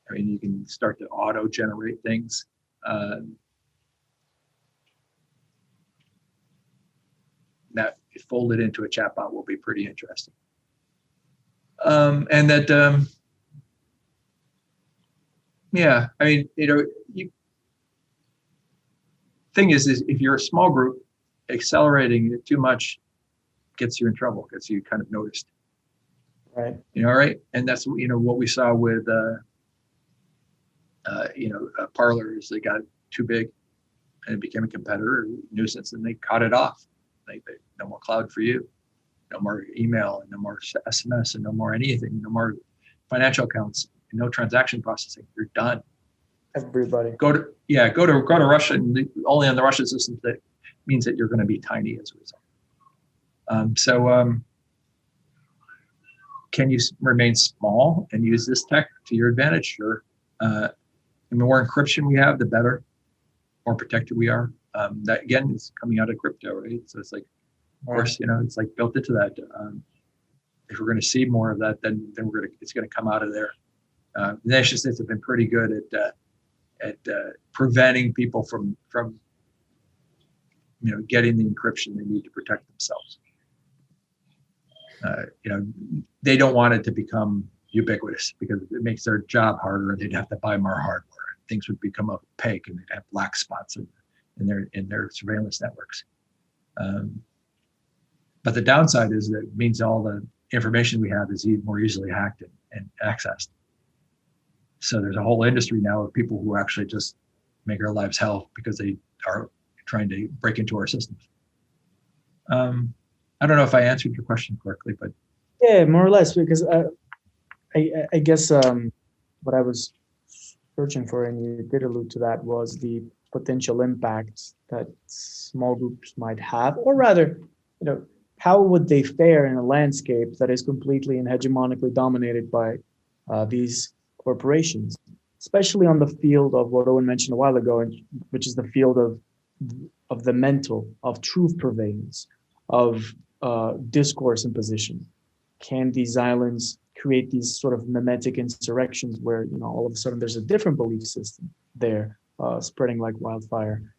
I mean, you can start to auto-generate things. That folded into a chatbot will be pretty interesting. And that, yeah, I mean, thing is if you're a small group, accelerating it too much gets you in trouble, gets you kind of noticed. Right. Right. And that's, what we saw with, Parler is they got too big and it became a competitor, nuisance, and they cut it off. They no more cloud for you, no more email, and no more SMS, and no more anything, no more financial accounts, and no transaction processing. You're done. Everybody go to Russia, and only on the Russian systems. That means that you're going to be tiny as a result. Can you remain small and use this tech to your advantage? Sure. The more encryption we have, the better, more protected we are. That again is coming out of crypto, right? So it's like, of course, it's like built into that. If we're going to see more of that, then it's going to come out of there. The nation states have been pretty good at preventing people from getting the encryption they need to protect themselves. They don't want it to become ubiquitous because it makes their job harder, and they'd have to buy more hardware. Things would become opaque, and they'd have black spots in their surveillance networks. But the downside is that it means all the information we have is more easily hacked and accessed. So there's a whole industry now of people who actually just make our lives hell because they are trying to break into our systems. I don't know if I answered your question correctly, but yeah, more or less, because I guess what I was searching for, and you did allude to that, was the potential impact that small groups might have, or rather, how would they fare in a landscape that is completely and hegemonically dominated by these corporations, especially on the field of what Owen mentioned a while ago, which is the field of the mental, of truth purveyance, of discourse imposition. Can these islands create these sort of mimetic insurrections where all of a sudden there's a different belief system there spreading like wildfire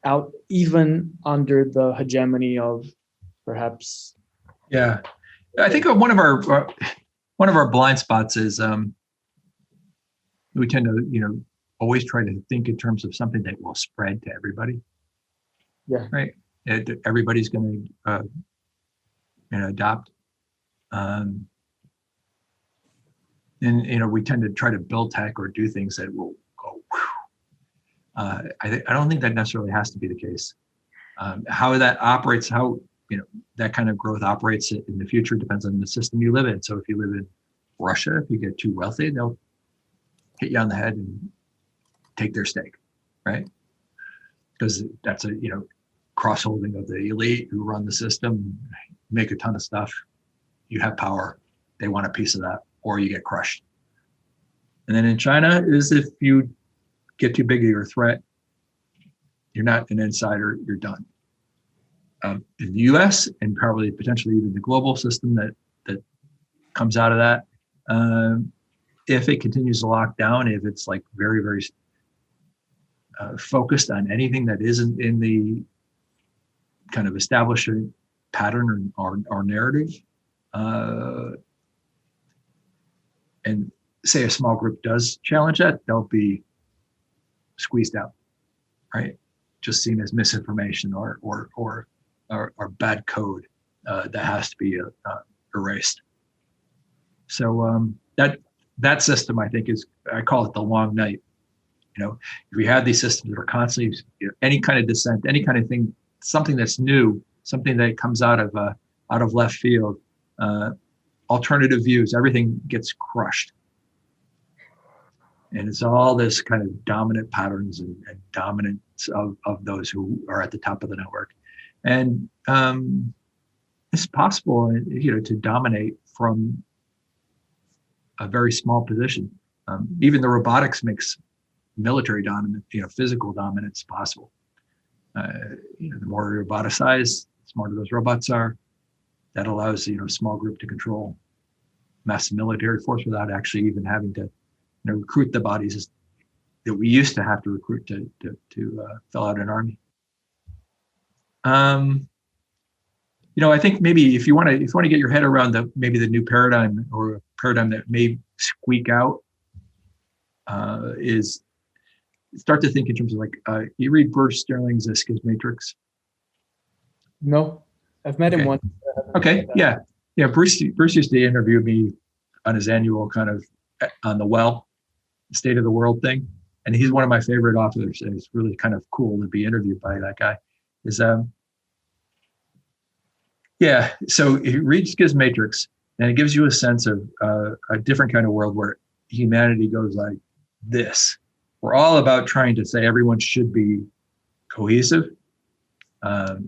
out even under the hegemony of perhaps? Yeah, I think one of our blind spots is we tend to always try to think in terms of something that will spread to everybody. Yeah. Right. Everybody's going to adopt. And we tend to try to build tech or do things that will go. I don't think that necessarily has to be the case. How that operates, how that kind of growth operates in the future depends on the system you live in. So if you live in Russia, if you get too wealthy, they'll hit you on the head and take their stake, right? Because that's a cross-holding of the elite who run the system, make a ton of stuff. You have power, they want a piece of that, or you get crushed. And then in China is if you get too big of your threat, you're not an insider, you're done. In the US and probably potentially even the global system that comes out of that, if it continues to lock down, if it's like very, very focused on anything that isn't in the kind of established pattern or narrative, and say a small group does challenge that, they'll be squeezed out, right? Just seen as misinformation or bad code that has to be erased. So that system, I think, I call it the long night. If we have these systems that are constantly any kind of dissent, any kind of thing, something that's new, something that comes out of left field, alternative views, everything gets crushed. And it's all this kind of dominant patterns and dominance of those who are at the top of the network. And it's possible, to dominate from a very small position. Even the robotics makes military dominance, physical dominance possible. The more roboticized, the smarter those robots are. That allows a small group to control mass military force without actually even having to recruit the bodies that we used to have to recruit to fill out an army. I think maybe if you want to get your head around maybe the new paradigm or a paradigm that may squeak out, is start to think in terms of you read Bruce Sterling's The Schismatrix? No, I've met him once. Okay, yeah. Bruce used to interview me on his annual kind of on the State of the World thing, and he's one of my favorite authors. And it's really kind of cool to be interviewed by that guy. So he reads Schismatrix, and it gives you a sense of a different kind of world where humanity goes like this. We're all about trying to say everyone should be cohesive, but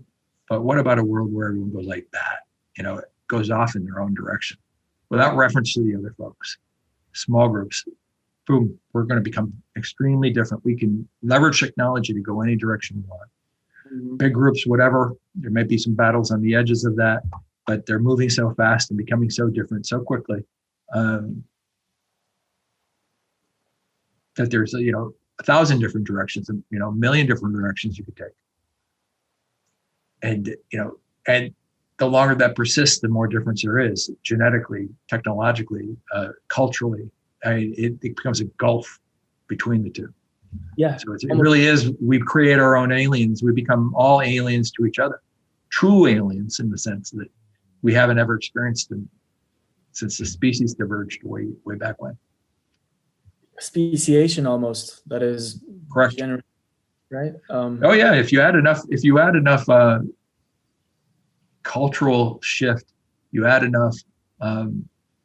what about a world where everyone goes like that? It goes off in their own direction without reference to the other folks. Small groups, boom, we're going to become extremely different. We can leverage technology to go any direction we want. Mm-hmm. Big groups, whatever, there might be some battles on the edges of that, but they're moving so fast and becoming so different so quickly that there's 1,000 different directions and a million different directions you could take. And and the longer that persists, the more difference there is genetically, technologically, culturally. It becomes a gulf between the two. Yeah. So it really is, we create our own aliens. We become all aliens to each other, true aliens in the sense that we haven't ever experienced them since the species diverged way back when. Speciation almost, that is correct. Right? Oh yeah, if you add enough cultural shift, you add enough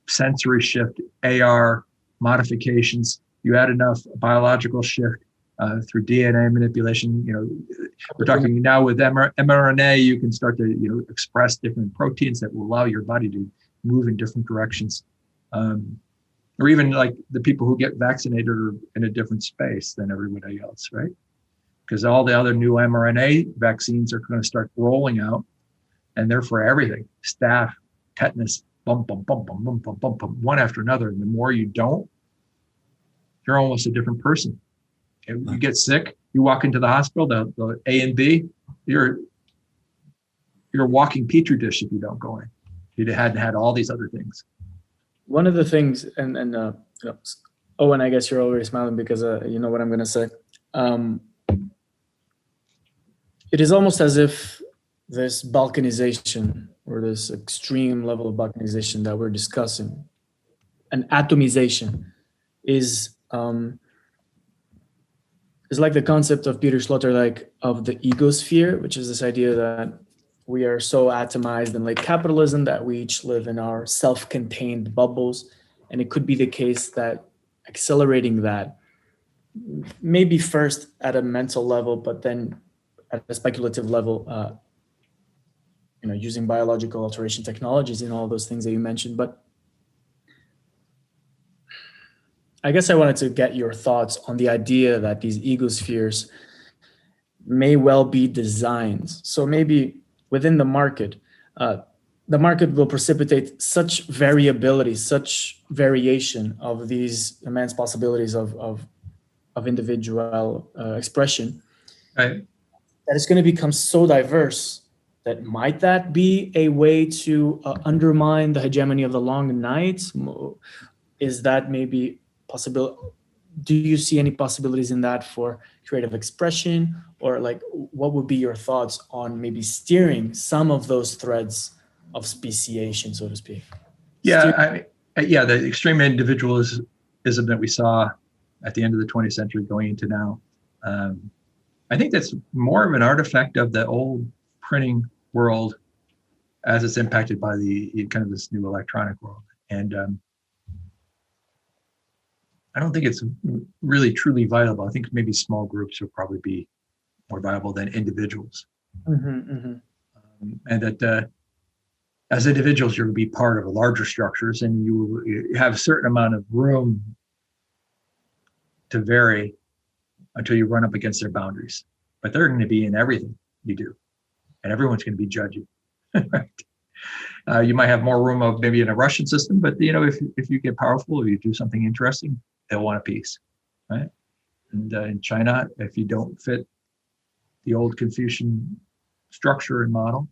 sensory shift, AR modifications, you add enough biological shift through DNA manipulation. We're talking now with mRNA, you can start to express different proteins that will allow your body to move in different directions. Or even like the people who get vaccinated are in a different space than everybody else, right? Because all the other new mRNA vaccines are going to start rolling out, and they're for everything: staph, tetanus, bum, one after another. And the more you don't, you're almost a different person. You get sick, you walk into the hospital, the A and B, you're a walking petri dish if you don't go in. You hadn't had all these other things. One of the things, Owen, I guess you're already smiling because you know what I'm going to say. It is almost as if this balkanization or this extreme level of balkanization that we're discussing an atomization is like the concept of Peter Sloterdijk of the egosphere, which is this idea that we are so atomized in like capitalism that we each live in our self-contained bubbles. And it could be the case that accelerating that, maybe first at a mental level, but then at a speculative level, using biological alteration technologies and all those things that you mentioned. But I guess I wanted to get your thoughts on the idea that these egospheres may well be designs. So maybe within the market will precipitate such variability, such variation of these immense possibilities of individual expression, Right. that it's going to become so diverse that might that be a way to undermine the hegemony of the long night? Is that maybe possible? Do you see any possibilities in that for creative expression, or like what would be your thoughts on maybe steering some of those threads of speciation, so to speak? Yeah, the extreme individualism that we saw at the end of the 20th century going into now, I think that's more of an artifact of the old printing world as it's impacted by the kind of this new electronic world. And I don't think it's really truly viable. I think maybe small groups will probably be more viable than individuals. And that as individuals, you're going to be part of larger structures, and you have a certain amount of room to vary until you run up against their boundaries. But they're going to be in everything you do, and everyone's going to be judging. Right? You might have more room of maybe in a Russian system, but if you get powerful or you do something interesting, they'll want a piece, right? And in China, if you don't fit the old Confucian structure and model,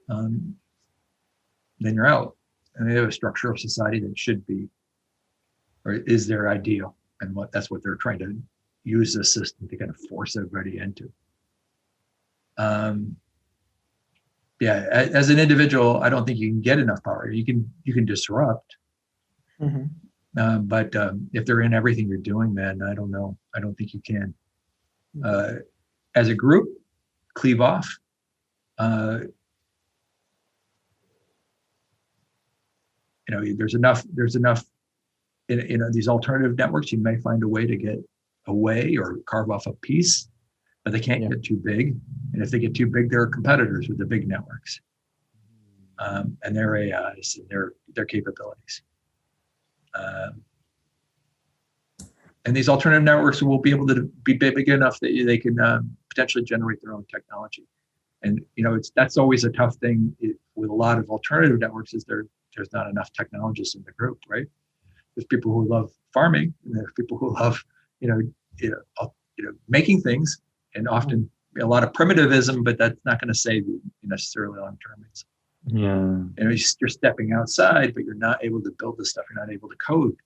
then you're out. And they have a structure of society that should be, or is their ideal, and that's what they're trying to use this system to kind of force everybody into. As an individual, I don't think you can get enough power. You can disrupt, but if they're in everything you're doing, man, I don't know. I don't think you can. As a group, cleave off. There's enough in these alternative networks. You may find a way to get away or carve off a piece, but they can't get too big. And if they get too big, they're competitors with the big networks and their AIs and their capabilities. And these alternative networks will be able to be big enough that they can potentially generate their own technology. And that's always a tough thing with a lot of alternative networks, is there's not enough technologists in the group, right? There's people who love farming, and there's people who love making things, and often a lot of primitivism, but that's not going to save you necessarily long term. You're stepping outside, but you're not able to build the stuff. You're not able to code.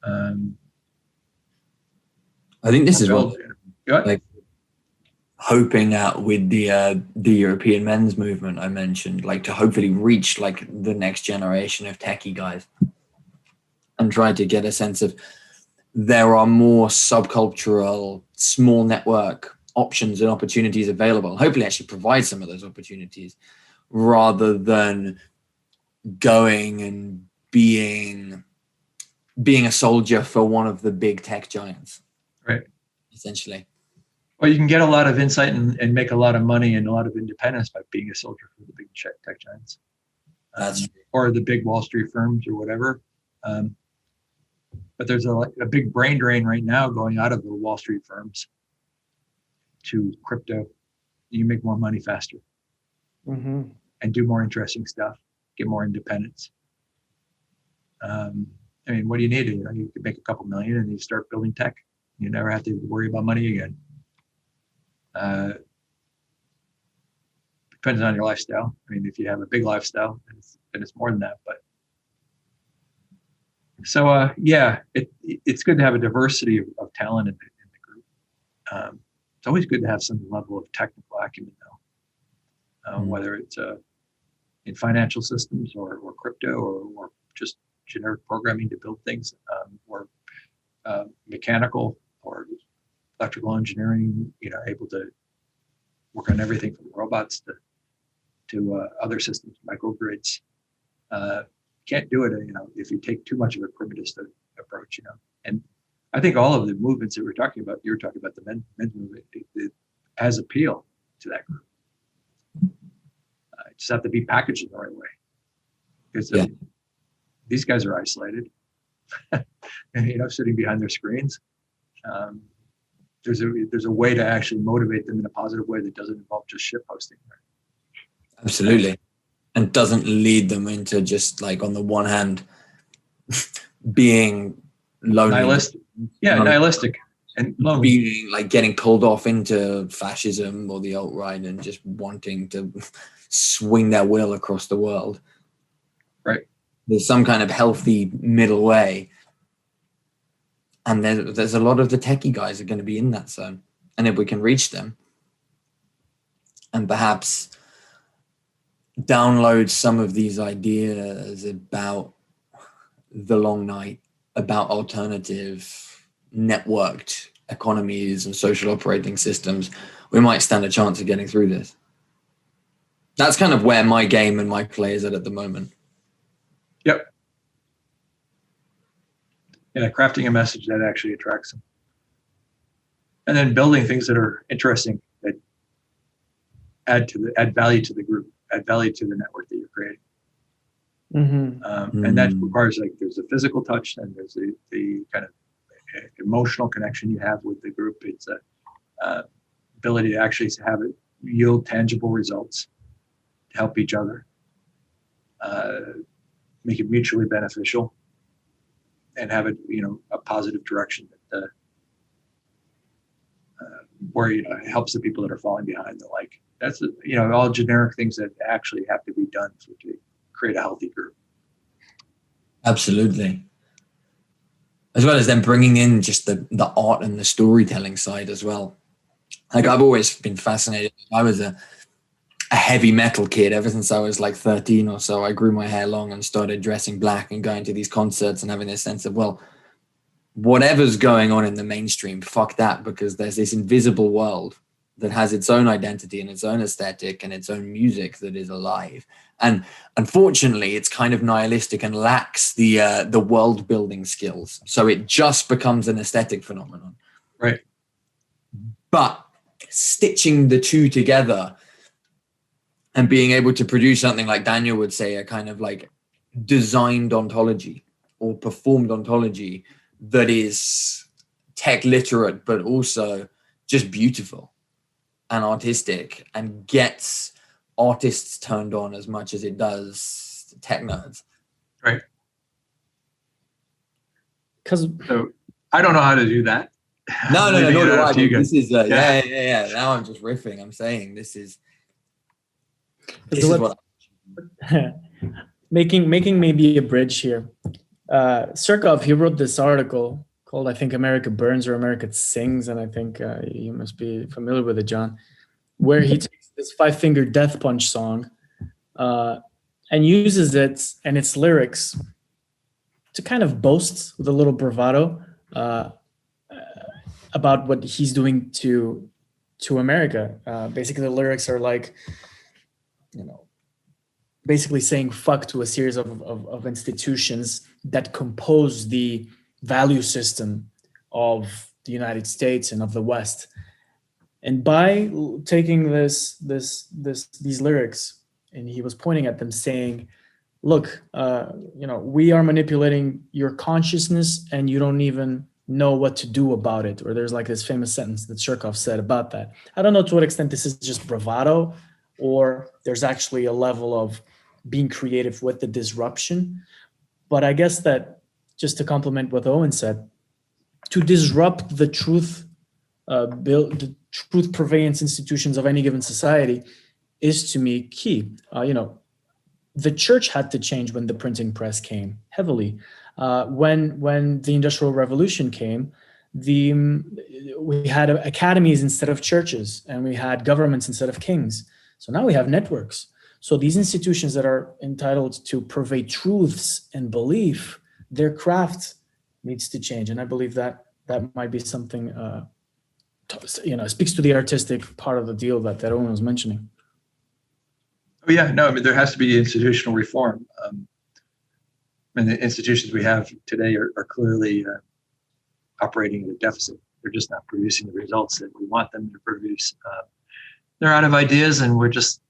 I think this is what, like, hoping at with the European men's movement I mentioned, like to hopefully reach like the next generation of techie guys and try to get a sense of there are more subcultural, small network options and opportunities available. Hopefully actually provide some of those opportunities rather than going and being a soldier for one of the big tech giants. Right. Essentially. Well, you can get a lot of insight and make a lot of money and a lot of independence by being a soldier for the big tech giants. That's true. Or the big Wall Street firms or whatever. But there's a big brain drain right now going out of the Wall Street firms to crypto. You make more money faster and do more interesting stuff, get more independence. What do you need? You could make a couple million and you start building tech. You never have to worry about money again. Depends on your lifestyle. If you have a big lifestyle, then it's more than that. But so it's good to have a diversity of talent in the group. It's always good to have some level of technical acumen, though, whether it's in financial systems or crypto or just generic programming to build things, or mechanical or electrical engineering, able to work on everything from robots to other systems, microgrids. Can't do it, if you take too much of a primitivist approach, And I think all of the movements that you were talking about the men's movement, it has appeal to that group. Just have to be packaged in the right way, because these guys are isolated, and sitting behind their screens. There's a way to actually motivate them in a positive way that doesn't involve just shit posting. Right? Absolutely. And doesn't lead them into just like, on the one hand, being lonely. Nihilistic. Yeah, nihilistic. And lonely. Being like getting pulled off into fascism or the alt-right and just wanting to swing their will across the world. Right. There's some kind of healthy middle way. And there's a lot of the techie guys are going to be in that zone. And if we can reach them and perhaps download some of these ideas about the long night, about alternative networked economies and social operating systems, we might stand a chance of getting through this. That's kind of where my game and my play is at the moment. Yep. Yeah, crafting a message that actually attracts them. And then building things that are interesting, that add value to the group, add value to the network that you're creating. And that requires, there's a physical touch, and there's the kind of emotional connection you have with the group. It's a ability to actually have it yield tangible results, to help each other, make it mutually beneficial, and have it, a positive direction that where it helps the people that are falling behind. That's all generic things that actually have to be done to create a healthy group. Absolutely. As well as then bringing in just the art and the storytelling side as well. I've always been fascinated. I was a heavy metal kid ever since I was 13 or so. I grew my hair long and started dressing black and going to these concerts and having this sense of, well, whatever's going on in the mainstream, fuck that, because there's this invisible world that has its own identity and its own aesthetic and its own music that is alive. And unfortunately, it's kind of nihilistic and lacks the world building skills. So it just becomes an aesthetic phenomenon. Right. But stitching the two together and being able to produce something like Daniel would say, a kind of designed ontology or performed ontology that is tech literate, but also just beautiful and artistic, and gets artists turned on as much as it does tech nerds. Right. So I don't know how to do that. No, nor do I. This is yeah. Now I'm just riffing. I'm saying this is what making maybe a bridge here. Surkov, he wrote this article called, I think, America Burns or America Sings, and I think you must be familiar with it, John, where he takes this 5-Finger Death Punch song and uses it and its lyrics to kind of boast with a little bravado about what he's doing to America. Basically, the lyrics are basically saying fuck to a series of institutions that compose the value system of the United States and of the West. And by taking these lyrics, and he was pointing at them saying, look, we are manipulating your consciousness and you don't even know what to do about it. Or there's this famous sentence that Surkov said about that. I don't know to what extent this is just bravado, or there's actually a level of being creative with the disruption. But I guess that, just to complement what Owen said, to disrupt the truth purveyance institutions of any given society is, to me, key. The church had to change when the printing press came heavily. When the Industrial Revolution came, we had academies instead of churches, and we had governments instead of kings. So now we have networks. So these institutions that are entitled to purvey truths and belief, their craft needs to change. And I believe that that might be something, speaks to the artistic part of the deal that everyone was mentioning. Oh yeah, no, I mean, there has to be institutional reform. And the institutions we have today are clearly operating at a deficit. They're just not producing the results that we want them to produce. They're out of ideas, and we're just,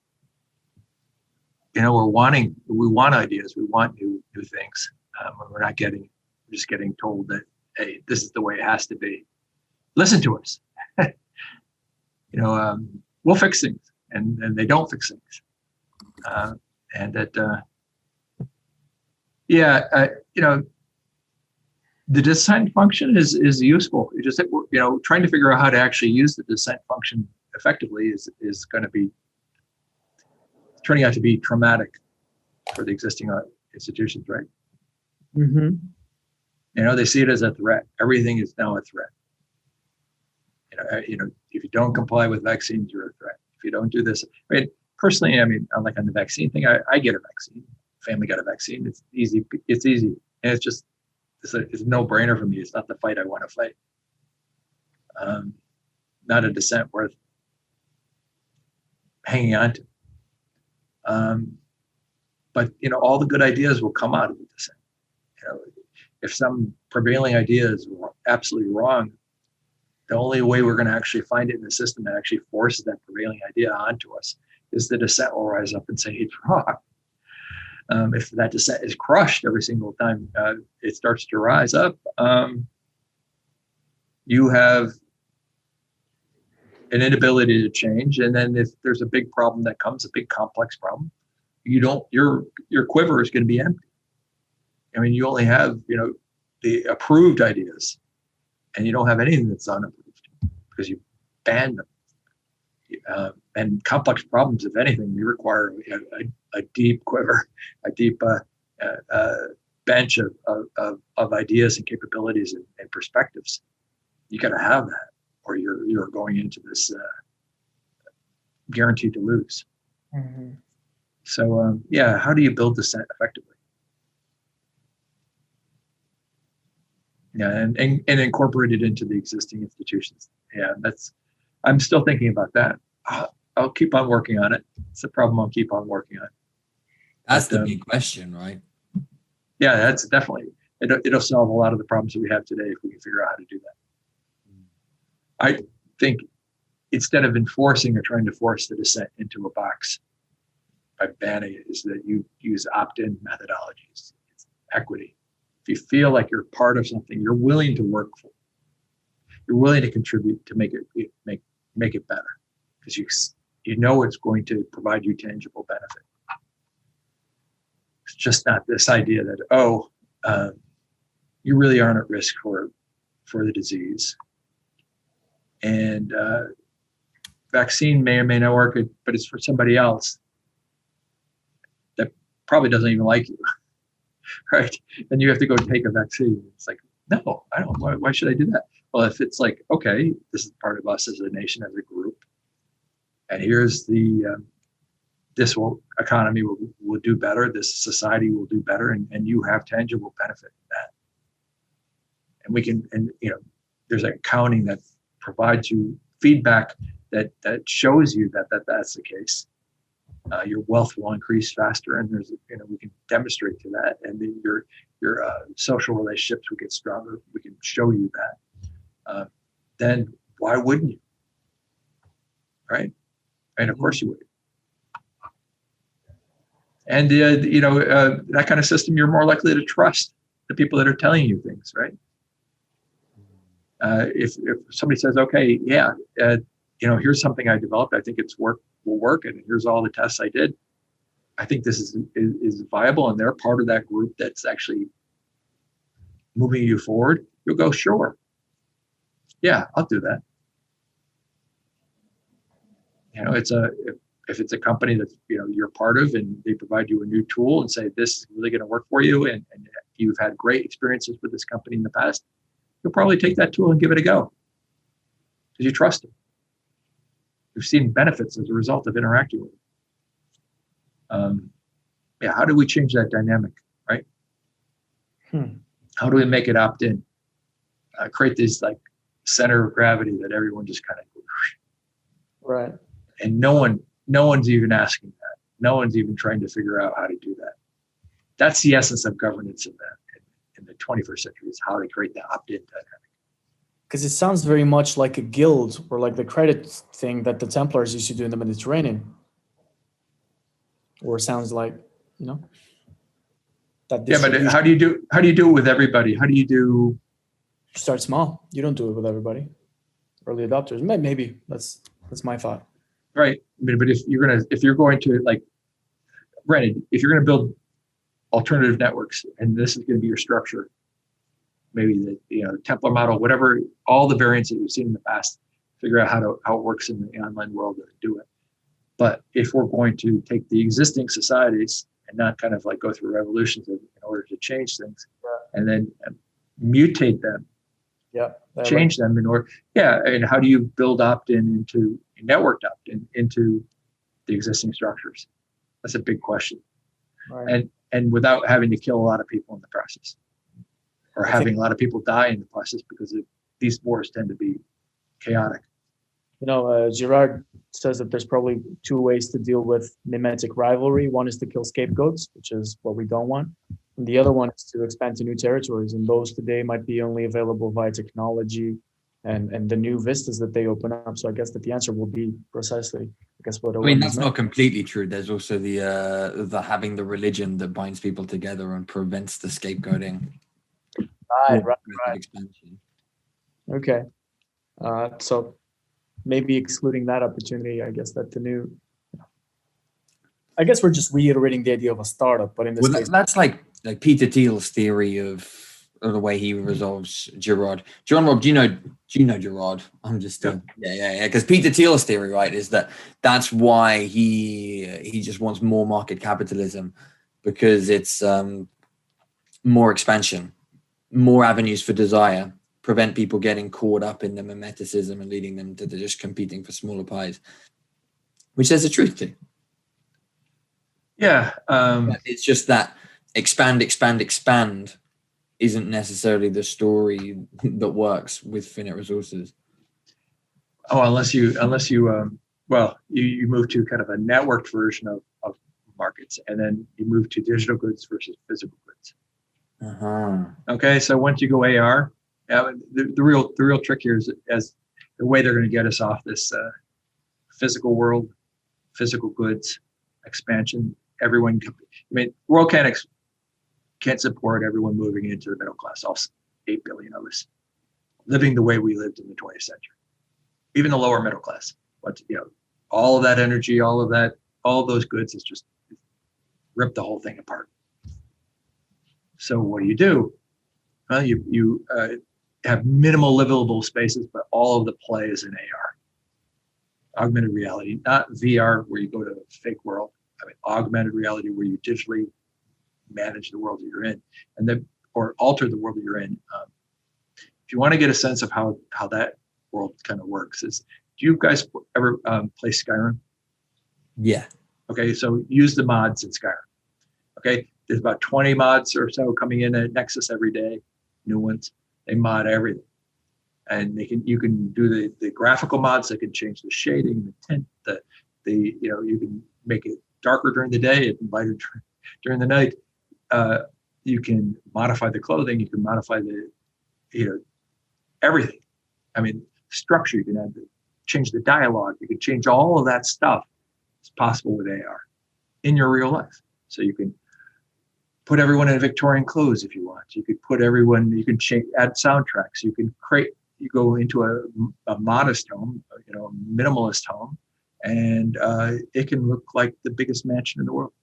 we want ideas, we want new things. When we're not getting it, we're just getting told that, hey, this is the way it has to be. Listen to us. We'll fix things, and they don't fix things. And that, the dissent function is useful. You just, trying to figure out how to actually use the dissent function effectively is going to be turning out to be traumatic for the existing institutions, right? Mm-hmm. They see it as a threat. Everything is now a threat. If you don't comply with vaccines, you're a threat. If you don't do this, personally, like on the vaccine thing, I get a vaccine. Family got a vaccine. It's easy. And it's just, it's a no-brainer for me. It's not the fight I want to fight. Not a dissent worth hanging on to. But all the good ideas will come out of the dissent. If some prevailing idea is absolutely wrong, the only way we're going to actually find it in the system that actually forces that prevailing idea onto us is the dissent will rise up and say it's wrong. If that dissent is crushed every single time it starts to rise up, you have an inability to change. And then if there's a big problem that comes, a big complex problem, your quiver is going to be empty. You only have, the approved ideas, and you don't have anything that's unapproved because you banned them. And complex problems, if anything, they require a deep quiver, a deep bench of ideas and capabilities and perspectives. You got to have that, or you're going into this guaranteed to lose. Mm-hmm. So how do you build dissent effectively? Yeah, and incorporate it into the existing institutions. Yeah, I'm still thinking about that. I'll keep on working on it. It's a problem I'll keep on working on. That's the big question, right? Yeah, that's definitely, it'll solve a lot of the problems that we have today if we can figure out how to do that. I think instead of enforcing or trying to force the dissent into a box by banning it, is that you use opt-in methodologies. It's equity. If you feel like you're part of something, you're willing to work for it. You're willing to contribute to make it better, because you know it's going to provide you tangible benefit. It's just not this idea that you really aren't at risk for the disease, and vaccine may or may not work, but it's for somebody else that probably doesn't even like you, right? And you have to go take a vaccine. It's like, no, I don't. Why should I do that? Well, if it's like, okay, this is part of us as a nation, as a group, and here's this economy will do better, this society will do better, and you have tangible benefit in that. And we can, there's accounting that provides you feedback that shows you that that's the case. Your wealth will increase faster, and we can demonstrate to that, and then your social relationships will get stronger. We can show you that. Then why wouldn't you? Right? And of course you would. And that kind of system, you're more likely to trust the people that are telling you things, right? If somebody says, okay, here's something I developed, I think will work, and here's all the tests I did, I think this is viable, and they're part of that group that's actually moving you forward, you'll go, sure. Yeah, I'll do that. If it's a company that you're part of, and they provide you a new tool and say this is really going to work for you, and you've had great experiences with this company in the past, you'll probably take that tool and give it a go because you trust it. You've seen benefits as a result of interacting with it. Yeah, how do we change that dynamic, right? How do we make it opt in? Create this like center of gravity that everyone just kind of Right. And no one's even asking that. No one's even trying to figure out how to do that. That's the essence of governance in the 21st century, is how to create the opt-in dynamic. Because it sounds very much like a guild, or like the credit thing that the Templars used to do in the Mediterranean. Or it sounds like, that Yeah, but how do you do it with everybody? How do you do? Start small. You don't do it with everybody. Early adopters, maybe that's my thought. Right. I mean, but if you're going to like, granted, if you're going to build alternative networks, and this is going to be your structure, maybe the Templar model, whatever, all the variants that you've seen in the past, figure out how it works in the online world and do it. But if we're going to take the existing societies and not kind of like go through revolutions in order to change things, and then mutate them, change them in order, and how do you build opt-in into networked opt-in into the existing structures? That's a big question, right. and without having to kill a lot of people in the process, or having a lot of people die in the process, because these wars tend to be chaotic. Girard says that there's probably two ways to deal with mimetic rivalry. One is to kill scapegoats, which is what we don't want. And the other one is to expand to new territories. And those today might be only available via technology and the new vistas that they open up. So I guess that the answer will be precisely, what that's not completely true. There's also the having the religion that binds people together and prevents the scapegoating. Right. Expansion. Okay. So maybe excluding that opportunity, I guess that I guess we're just reiterating the idea of a startup, but in this case, that's like Peter Thiel's theory of the way he resolves Girard. John Robb, do you know Girard? I'm just because Peter Thiel's theory, right, is that's why he just wants more market capitalism, because it's more expansion, more avenues for desire, prevent people getting caught up in the mimeticism and leading them to just competing for smaller pies, which there's a truth to. Yeah. It's just that expand isn't necessarily the story that works with finite resources. Oh, unless you move to kind of a networked version of markets, and then you move to digital goods versus physical goods. Okay, so once you go AR, the real trick here is as the way they're going to get us off this physical world, physical goods expansion. Everyone, world can't support everyone moving into the middle class. All 8 billion of us living the way we lived in the 20th century. Even the lower middle class, but all of that energy, all of those goods is just rip the whole thing apart. So what do? Well, you have minimal livable spaces, but all of the play is in AR, augmented reality, not VR where you go to a fake world. Augmented reality where you digitally manage the world that you're in, or alter the world that you're in. If you want to get a sense of how that world kind of works, do you guys ever play Skyrim? Yeah. Okay, so use the mods in Skyrim. Okay, there's about 20 mods or so coming in at Nexus every day, new ones. They mod everything, and you can do the graphical mods. They can change the shading, the tint, you can make it darker during the day and lighter during the night. You can modify the clothing. You can modify everything. Structure. You can change the dialogue. You can change all of that stuff. It's possible with AR in your real life. So you can put everyone in Victorian clothes if you want. You could put everyone. You can add soundtracks. You can create. You go into a modest home, a minimalist home, and it can look like the biggest mansion in the world.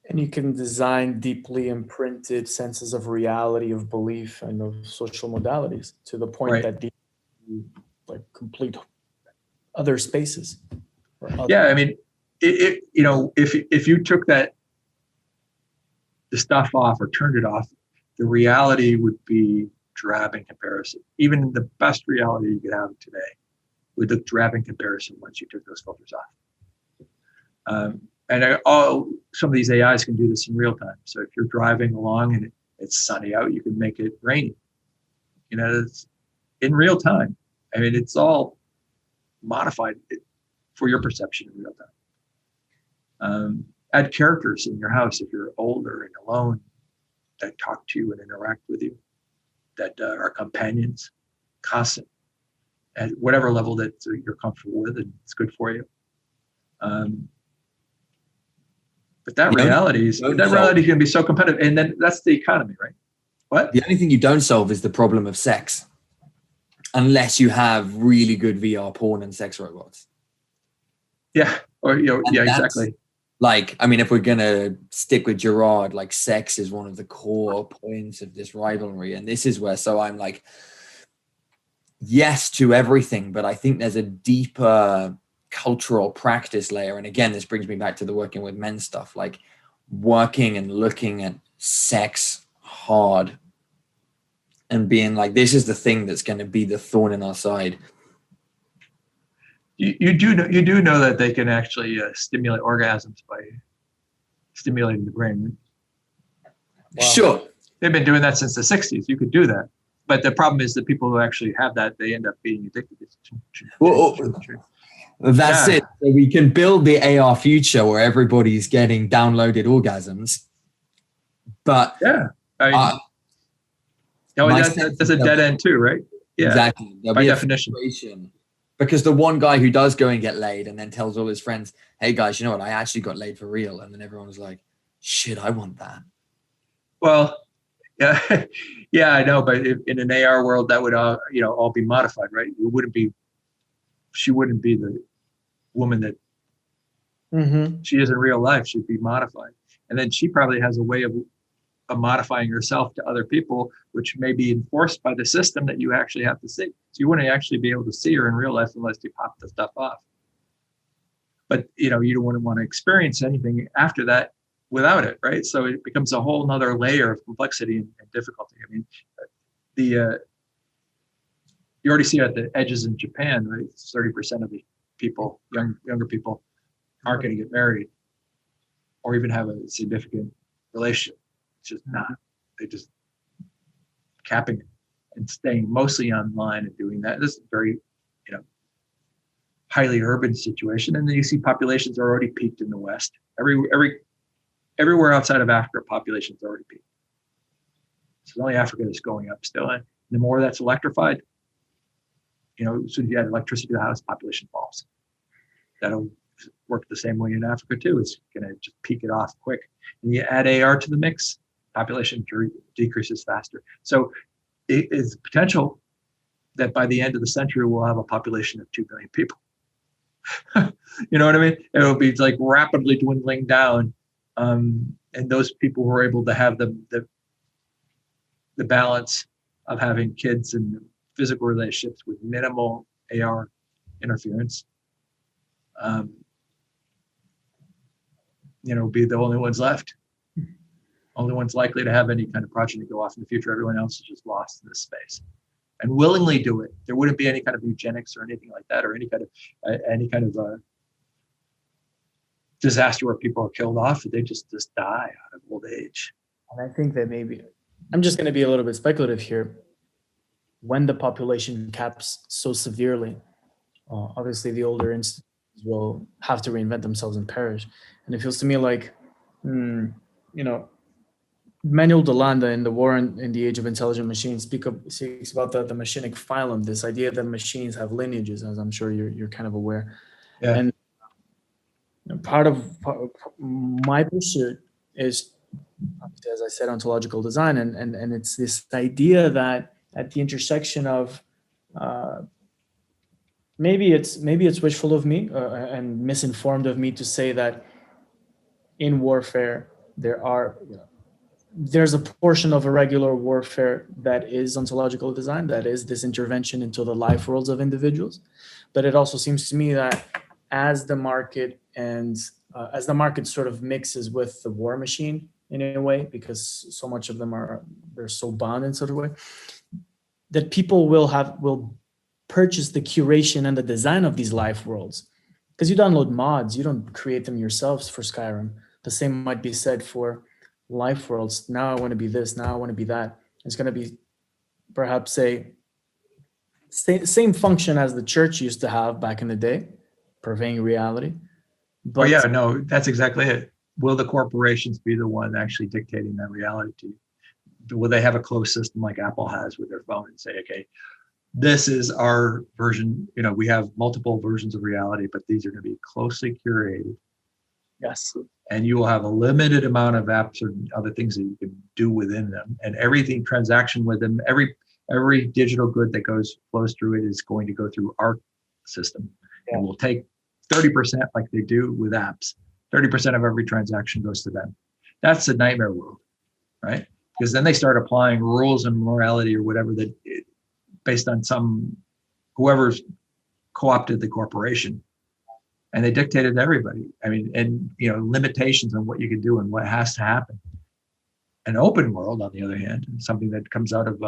And you can design deeply imprinted senses of reality, of belief, and of social modalities to the point that complete other spaces. If you took the stuff off or turned it off, the reality would be drab in comparison. Even the best reality you could have today would look drab in comparison once you took those filters off. And some of these AIs can do this in real time. So if you're driving along and it's sunny out, you can make it rainy. It's in real time. I mean, it's all modified for your perception in real time. Add characters in your house if you're older and alone that talk to you and interact with you, that are companions, constant, at whatever level that you're comfortable with and it's good for you. But that reality can be so competitive, and then that's the economy, right? What? The only thing you don't solve is the problem of sex, unless you have really good VR porn and sex robots. Yeah, or exactly. Like, I mean, if we're gonna stick with Gerard, like, sex is one of the core points of this rivalry, and this is where, so I'm like, yes to everything, but I think there's a deeper cultural practice layer. And again, this brings me back to the working with men stuff, like working and looking at sex hard and being like, this is the thing that's going to be the thorn in our side. You do know that they can actually stimulate orgasms by stimulating the brain. Wow. Sure. They've been doing that since the 60s. You could do that. But the problem is that people who actually have that, they end up being addicted. That's it. So we can build the AR future where everybody's getting downloaded orgasms. But that's a dead end too, right? Yeah, exactly. By definition. Because the one guy who does go and get laid and then tells all his friends, hey guys, you know what? I actually got laid for real. And then everyone was like, shit, I want that. Well, yeah, yeah, I know. But in an AR world, that would all be modified, right? She wouldn't be the woman that she is in real life. She'd be modified. And then she probably has a way of modifying herself to other people, which may be enforced by the system that you actually have to see. So you wouldn't actually be able to see her in real life unless you pop the stuff off. But you don't want to experience anything after that without it, right? So it becomes a whole nother layer of complexity and difficulty. I mean, you already see at the edges in Japan, right? 30% of the people, younger people, aren't going to get married or even have a significant relationship. It's just not. They're just capping it and staying mostly online and doing that. This is very, highly urban situation. And then you see populations are already peaked in the West. Everywhere outside of Africa, populations already peaked. So it's only Africa that's going up still. And the more that's electrified, as soon as you add electricity to the house, population falls. That'll work the same way in Africa too. It's going to just peak it off quick. And you add AR to the mix, population decreases faster. So it is potential that by the end of the century, we'll have a population of 2 billion people. You know what I mean? It will be like rapidly dwindling down. And those people who are able to have the balance of having kids and physical relationships with minimal AR interference, be the only ones left. Only ones likely to have any kind of progeny go off in the future. Everyone else is just lost in this space and willingly do it. There wouldn't be any kind of eugenics or anything like that, or any kind of disaster where people are killed off. They just die out of old age. And I think that maybe, I'm just going to be a little bit speculative here. When the population caps so severely, obviously the older institutions will have to reinvent themselves and perish. And it feels to me like, Manuel Delanda in The War in the Age of Intelligent Machines speaks about the machinic phylum, this idea that machines have lineages, as I'm sure you're kind of aware. Yeah. And part of my pursuit is, as I said, ontological design, and it's this idea that at the intersection of maybe it's wishful of me and misinformed of me to say that in warfare there's a portion of irregular warfare that is ontological design, that is this intervention into the life worlds of individuals. But it also seems to me that as the market sort of mixes with the war machine in a way, because so much of them they're so bound in such a way, that people will purchase the curation and the design of these life worlds because you download mods, you don't create them yourselves for Skyrim. The same might be said for life worlds. Now I want to be this, now I want to be that. It's going to be perhaps a same function as the church used to have back in the day, purveying reality. Oh yeah, no, that's exactly it. Will the corporations be the one actually dictating that reality to you? Will they have a closed system like Apple has with their phone and say, okay, this is our version, we have multiple versions of reality, but these are going to be closely curated. Yes. And you will have a limited amount of apps or other things that you can do within them, and everything transaction with them, every digital good that flows through it is going to go through our system. And we'll take 30% like they do with apps. 30% of every transaction goes to them. That's a nightmare world, right? Because then they start applying rules and morality or whatever based on whoever's co-opted the corporation, and they dictated to everybody. I mean, and limitations on what you can do and what has to happen. An open world, on the other hand, something that comes out of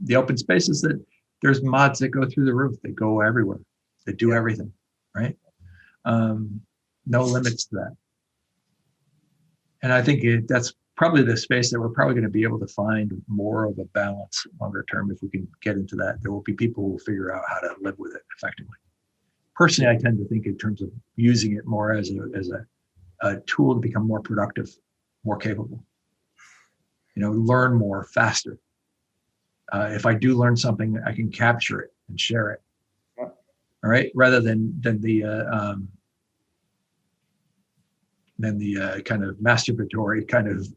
the open space, is that there's mods that go through the roof. They go everywhere. They do everything, right? No limits to that. And I think that's probably the space that we're probably going to be able to find more of a balance longer term. If we can get into that, there will be people who will figure out how to live with it effectively. Personally, I tend to think in terms of using it more as a tool to become more productive, more capable, learn more faster. If I do learn something, I can capture it and share it. All right, rather than the kind of masturbatory kind of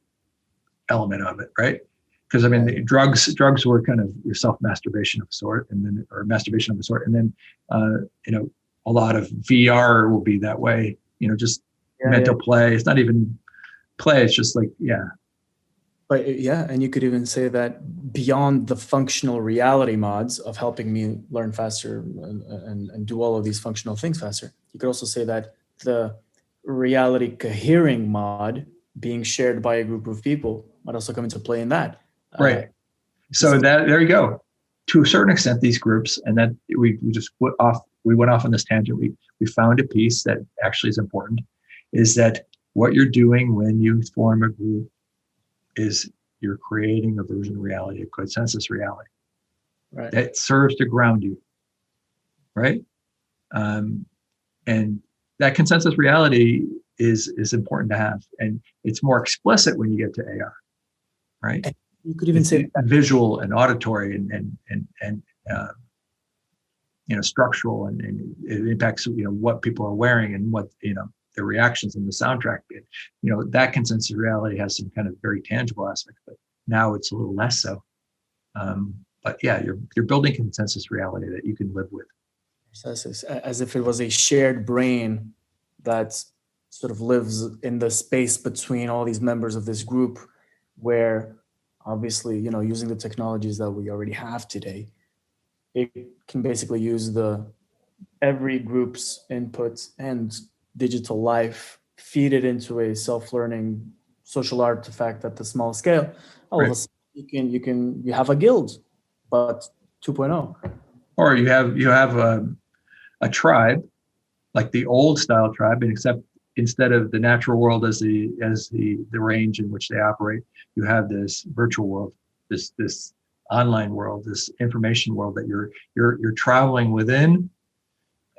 element of it, right? Because I mean, drugs were kind of your self-masturbation of a sort, or masturbation of a sort, and then a lot of VR will be that way. Just mental play. It's not even play. It's just like But and you could even say that beyond the functional reality mods of helping me learn faster and do all of these functional things faster, you could also say that the reality cohering mod being shared by a group of people might also come into play in that. Right. So there you go. To a certain extent, these groups, and that we went off on this tangent. We found a piece that actually is important, is that what you're doing when you form a group is you're creating a version of reality, a consensus reality, right, that serves to ground you, right? And that consensus reality is important to have, and it's more explicit when you get to AR, right? And you could even say visual and auditory and structural, and it impacts what people are wearing and what their reactions in the soundtrack. That consensus reality has some kind of very tangible aspects, but now it's a little less so. But yeah, you're building consensus reality that you can live with. As if it was a shared brain that sort of lives in the space between all these members of this group, where obviously, using the technologies that we already have today, it can basically use every group's inputs and digital life, feed it into a self-learning social artifact at the small scale. All of a sudden, you have a guild, but 2.0. Or you have a tribe, like the old style tribe, except instead of the natural world as the range in which they operate, you have this virtual world, this online world, this information world that you're traveling within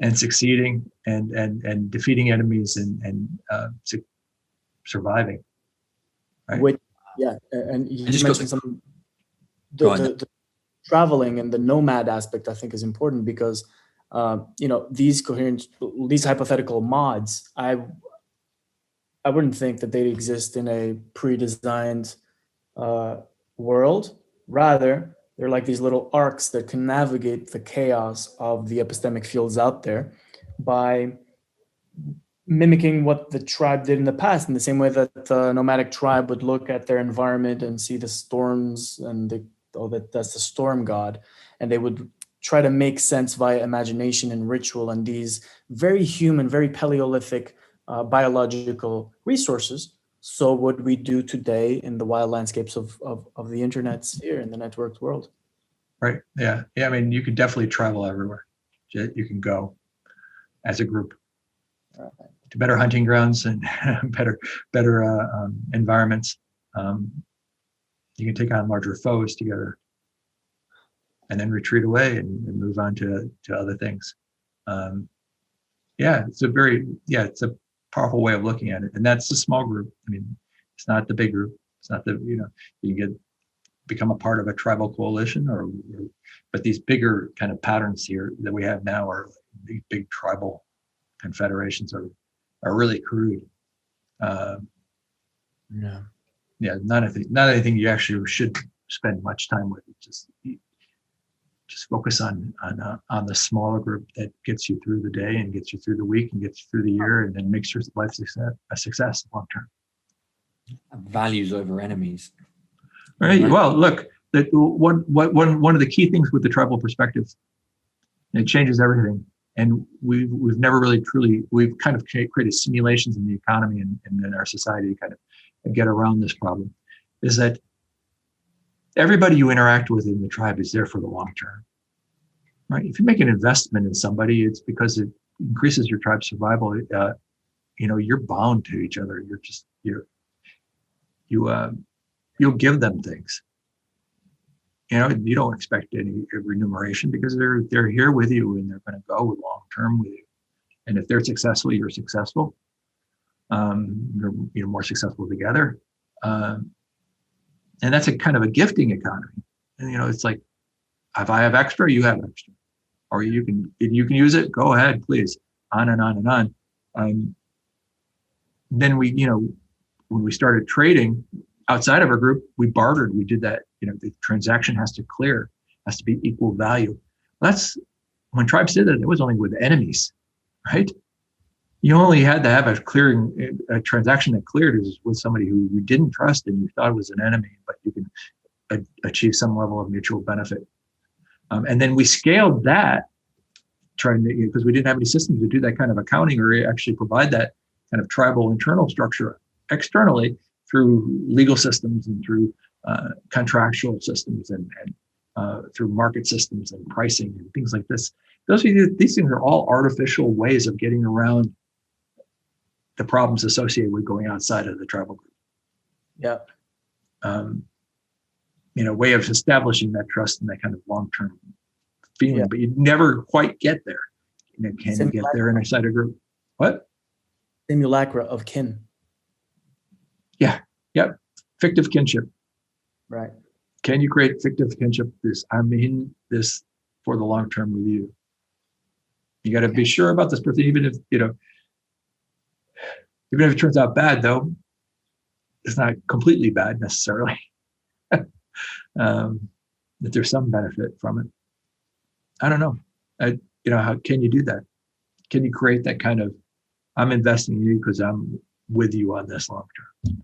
and succeeding and defeating enemies and surviving. Right? And you just mentioned something. The traveling and the nomad aspect, I think, is important because these hypothetical mods, I wouldn't think that they'd exist in a pre-designed world. Rather, they're like these little arcs that can navigate the chaos of the epistemic fields out there by mimicking what the tribe did in the past, in the same way that the nomadic tribe would look at their environment and see the storms and that's the storm god, and they would try to make sense via imagination and ritual and these very human, very Paleolithic biological resources. So what we do today in the wild landscapes of the internet sphere, in the networked world. Right. Yeah. I mean, you could definitely travel everywhere. You can go. as a group, Right. to better hunting grounds and better environments. You can take on larger foes together, and then retreat away and move on to other things. It's a powerful way of looking at it, and that's the small group. I mean, it's not the big group. It's not the you can become a part of a tribal coalition, but these bigger kind of patterns here that we have now are these big tribal confederations are really crude. Not anything you actually should spend much time with. Just focus on the smaller group that gets you through the day and gets you through the week and gets you through the year, and then makes your life a success long term. Values over enemies. Right. Well, look, one of the key things with the tribal perspective, it changes everything. And we've never really truly, we've kind of created simulations in the economy and in our society to kind of get around this problem, is that everybody you interact with in the tribe is there for the long term, right? If you make an investment in somebody, it's because it increases your tribe's survival. You're bound to each other. You'll give them things. You don't expect any remuneration because they're here with you and they're going to go long term with you. And if they're successful, you're successful. You're more successful together. And that's a kind of a gifting economy. And it's like, if I have extra, you have extra, or you can use it. Go ahead, please. On and on and on. Then when we started trading outside of our group, we bartered. We did that. The transaction has to be equal value. That's when tribes did that. It was only with enemies, right? You only had to have a transaction that cleared is with somebody who you didn't trust and you thought was an enemy, but you can achieve some level of mutual benefit. And then we scaled that, because we didn't have any systems to do that kind of accounting or actually provide that kind of tribal internal structure externally through legal systems and through contractual systems and through market systems and pricing and things like this. These things are all artificial ways of getting around the problems associated with going outside of the tribal group. Yeah. Way of establishing that trust and that kind of long-term feeling, but you never quite get there. Can you get there inside a group? What? Simulacra of kin. Yeah. Yep. Fictive kinship. Right. Can you create fictive kinship? I'm in this for the long term with you. You got to be sure about this person, even if it turns out bad, though. It's not completely bad necessarily. That there's some benefit from it. I don't know. How can you do that? Can you create that kind of, I'm investing in you because I'm with you on this long term.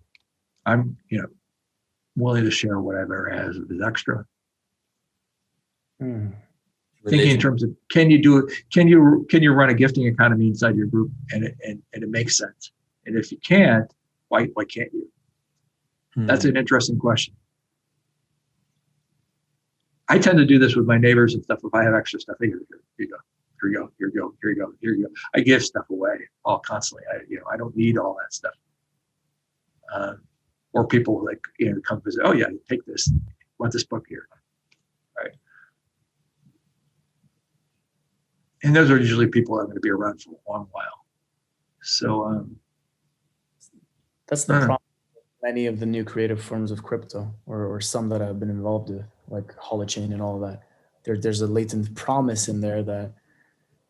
I'm, willing to share what I've ever has as extra. Thinking in terms of, can you do it? Can you run a gifting economy inside your group and it makes sense? And if you can't, why can't you? That's an interesting question. I tend to do this with my neighbors and stuff. If I have extra stuff, here you go. Here you go. I give stuff away all constantly. I don't need all that stuff. Or people come visit. Oh yeah, take this. Want this book here, right? And those are usually people that are going to be around for a long while. So that's the problem with many of the new creative forms of crypto, or some that I've been involved with, like holochain and all that. There's a latent promise in there that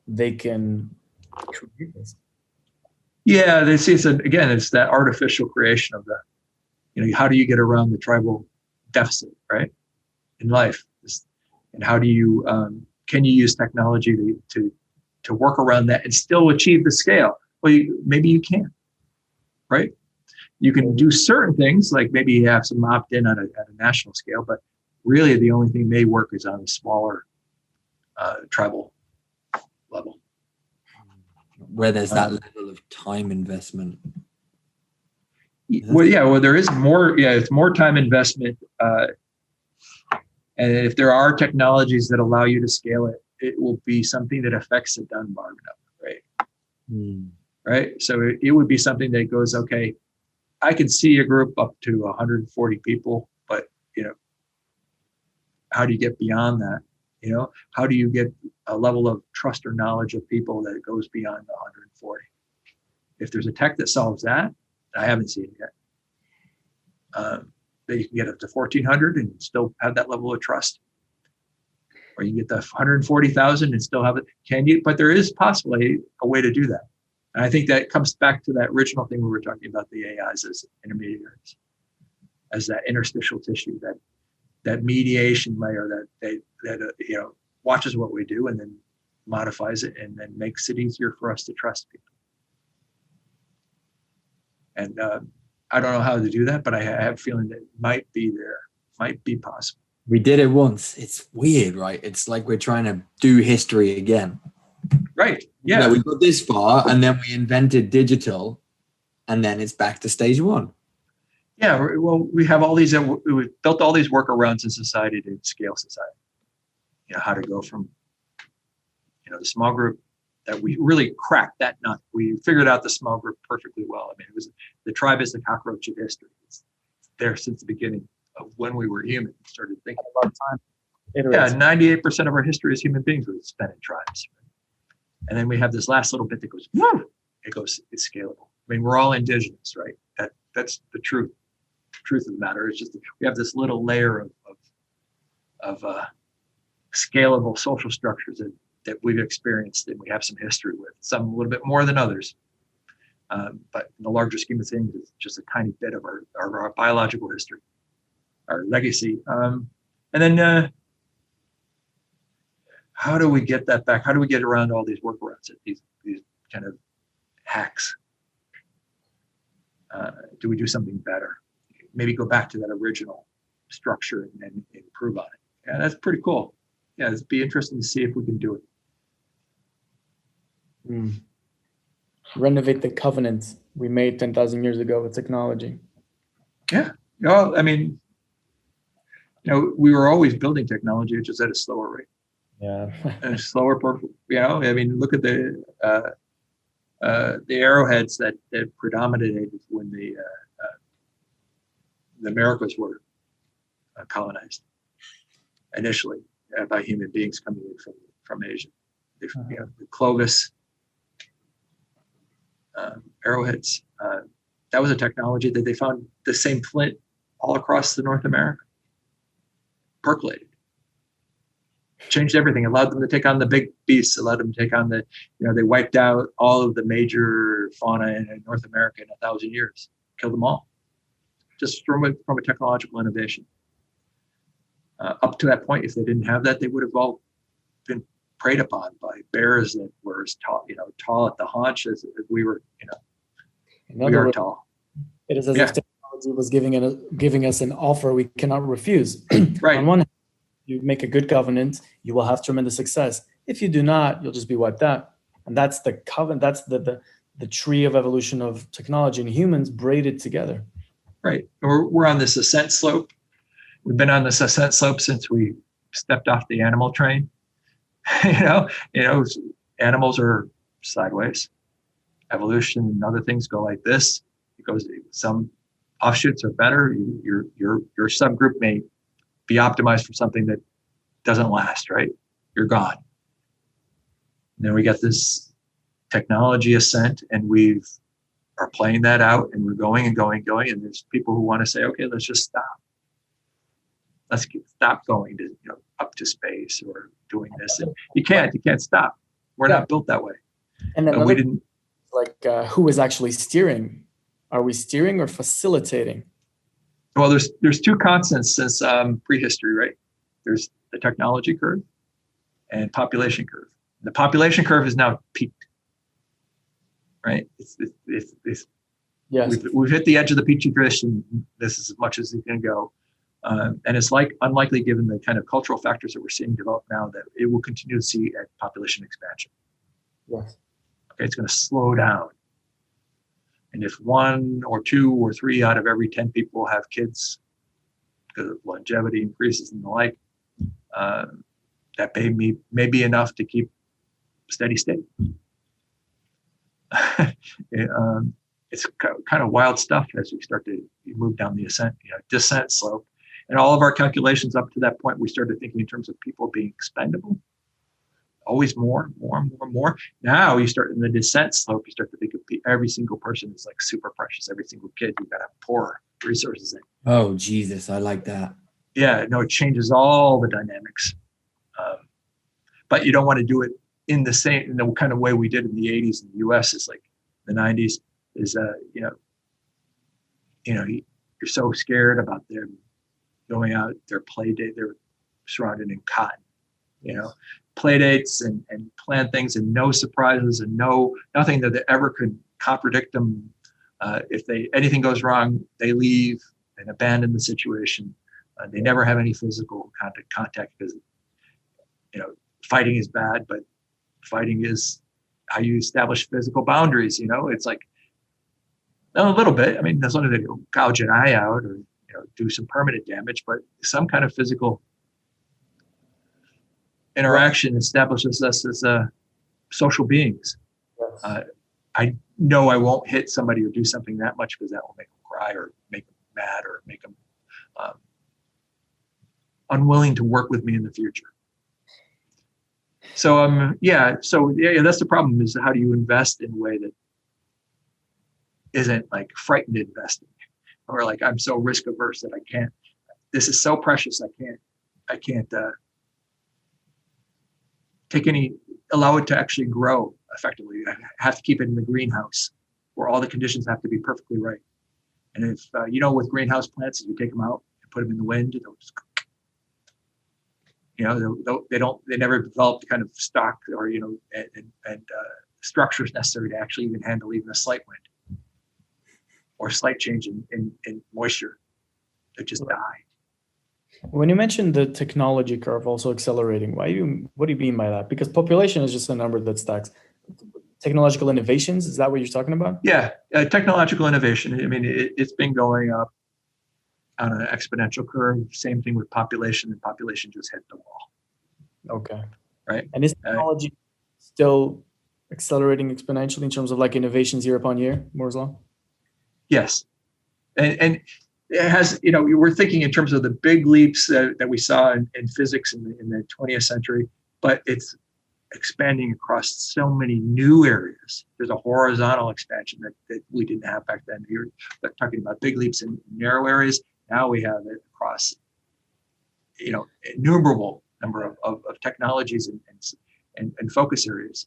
they can create this. Yeah, they see it's that artificial creation of that. How do you get around the tribal deficit, right, in life? And how do you can you use technology to work around that and still achieve the scale? Well, maybe you can, right? You can do certain things, like maybe you have some opt-in at a national scale, but really the only thing may work is on a smaller tribal level. Where there's that level of time investment. Well, there is more. Yeah, it's more time investment. And if there are technologies that allow you to scale it, it will be something that affects the Dunbar number, right? right? So it would be something that goes, okay, I can see a group up to 140 people, but how do you get beyond that? How do you get a level of trust or knowledge of people that goes beyond the 140? If there's a tech that solves that, I haven't seen it yet. That you can get up to 1,400 and still have that level of trust, or you can get the 140,000 and still have it. Can you? But there is possibly a way to do that. And I think that comes back to that original thing we were talking about, the AIs as intermediaries, as that interstitial tissue, that mediation layer that watches what we do and then modifies it and then makes it easier for us to trust people. And I don't know how to do that, but I have a feeling that it might be there, might be possible. We did it once. It's weird, right? It's like we're trying to do history again. Right. Yeah. We got this far and then we invented digital and then it's back to stage one. Yeah. Well, we have all these, we built all these workarounds in society to scale society. How to go from, the small group that we really cracked that nut. We figured out the small group perfectly well. I mean, it was the tribe is the cockroach of history. It's there since the beginning of when we were human. We started thinking about time. Yeah, 98% of our history as human beings was spent in tribes. And then we have this last little bit that goes, woo! It's scalable. I mean, we're all indigenous, right? That's the truth. The truth of the matter is just we have this little layer of scalable social structures that we've experienced and we have some history with, some a little bit more than others. But in the larger scheme of things, it's just a tiny bit of our biological history, our legacy. And then how do we get that back? How do we get around all these workarounds, these kind of hacks? Do we do something better? Maybe go back to that original structure and improve on it. Yeah, that's pretty cool. Yeah, it'd be interesting to see if we can do it. Renovate the covenant we made 10,000 years ago with technology. Yeah. Well, I mean, we were always building technology, just at a slower rate. Yeah. And a slower, I mean, look at the arrowheads that predominated when the Americas were colonized initially by human beings coming in from Asia. The Clovis arrowheads. That was a technology that they found the same flint all across the North America. Percolated. Changed everything. Allowed them to take on the big beasts. Allowed them to take on they wiped out all of the major fauna in North America in 1,000 years. Killed them all. Just from a technological innovation. Up to that point, if they didn't have that, they would have all been preyed upon by bears that were as tall at the haunch as we were, we are tall. It is as if technology was giving us an offer we cannot refuse. Right. On one hand, you make a good covenant, you will have tremendous success. If you do not, you'll just be wiped out. And that's the covenant. That's the tree of evolution of technology and humans braided together. Right. We're on this ascent slope. We've been on this ascent slope since we stepped off the animal train. Animals are sideways. Evolution and other things go like this. It goes. Some offshoots are better. Your subgroup may be optimized for something that doesn't last. Right. You're gone. And then we got this technology ascent, and we are playing that out, and we're going and going and going. And there's people who want to say, okay, let's just stop. Let's stop going to up to space or doing this. And you can't stop. We're not built that way. And then we didn't. Who is actually steering? Are we steering or facilitating? Well, there's two constants since prehistory, right? There's the technology curve and population curve. The population curve is now peaked, right? Yes. We've hit the edge of the petri dish, and this is as much as it can go. And it's unlikely, given the kind of cultural factors that we're seeing develop now, that it will continue to see a population expansion. Yes. Okay, it's going to slow down. And if 1 or 2 or 3 out of every 10 people have kids, because of longevity increases and the like, that may be enough to keep steady state. It's kind of wild stuff as we start to move down the descent slope. And all of our calculations up to that point, we started thinking in terms of people being expendable. Always more. Now you start in the descent slope, you start to think of every single person is like super precious. Every single kid, you've got to pour resources in. Oh, Jesus, I like that. Yeah, no, it changes all the dynamics. But you don't want to do it in the kind of way we did in the 80s in the US, is like the 90s is, you're so scared about them going out, their play date, they're surrounded in cotton, play dates and plan things and no surprises and nothing that they ever could contradict them. If anything goes wrong, they leave and abandon the situation. They never have any physical contact because, fighting is bad, but fighting is how you establish physical boundaries. It's like, a little bit. I mean, as long as they gouge an eye out or do some permanent damage, but some kind of physical interaction establishes us as social beings. Yes. I know I won't hit somebody or do something that much because that will make them cry or make them mad or make them unwilling to work with me in the future. So that's the problem, is how do you invest in a way that isn't like frightened investing, or like I'm so risk averse that I can't, this is so precious, I can't allow it to actually grow effectively. I have to keep it in the greenhouse where all the conditions have to be perfectly right. And if with greenhouse plants, if you take them out and put them in the wind, they'll just, they never develop the kind of stock or and structures necessary to actually even handle even a slight wind or slight change in moisture. They just die. When you mentioned the technology curve also accelerating, what do you mean by that? Because population is just a number that stacks. Technological innovations, is that what you're talking about? Yeah, technological innovation. I mean, it's been going up on an exponential curve. Same thing with population, and population just hit the wall. Okay. Right. And is technology still accelerating exponentially in terms of like innovations year upon year, Moore's Law? Yes. And it has, we're thinking in terms of the big leaps that we saw in physics in the 20th century, but it's expanding across so many new areas. There's a horizontal expansion that we didn't have back then. You're talking about big leaps in narrow areas. Now we have it across, innumerable number of technologies and focus areas.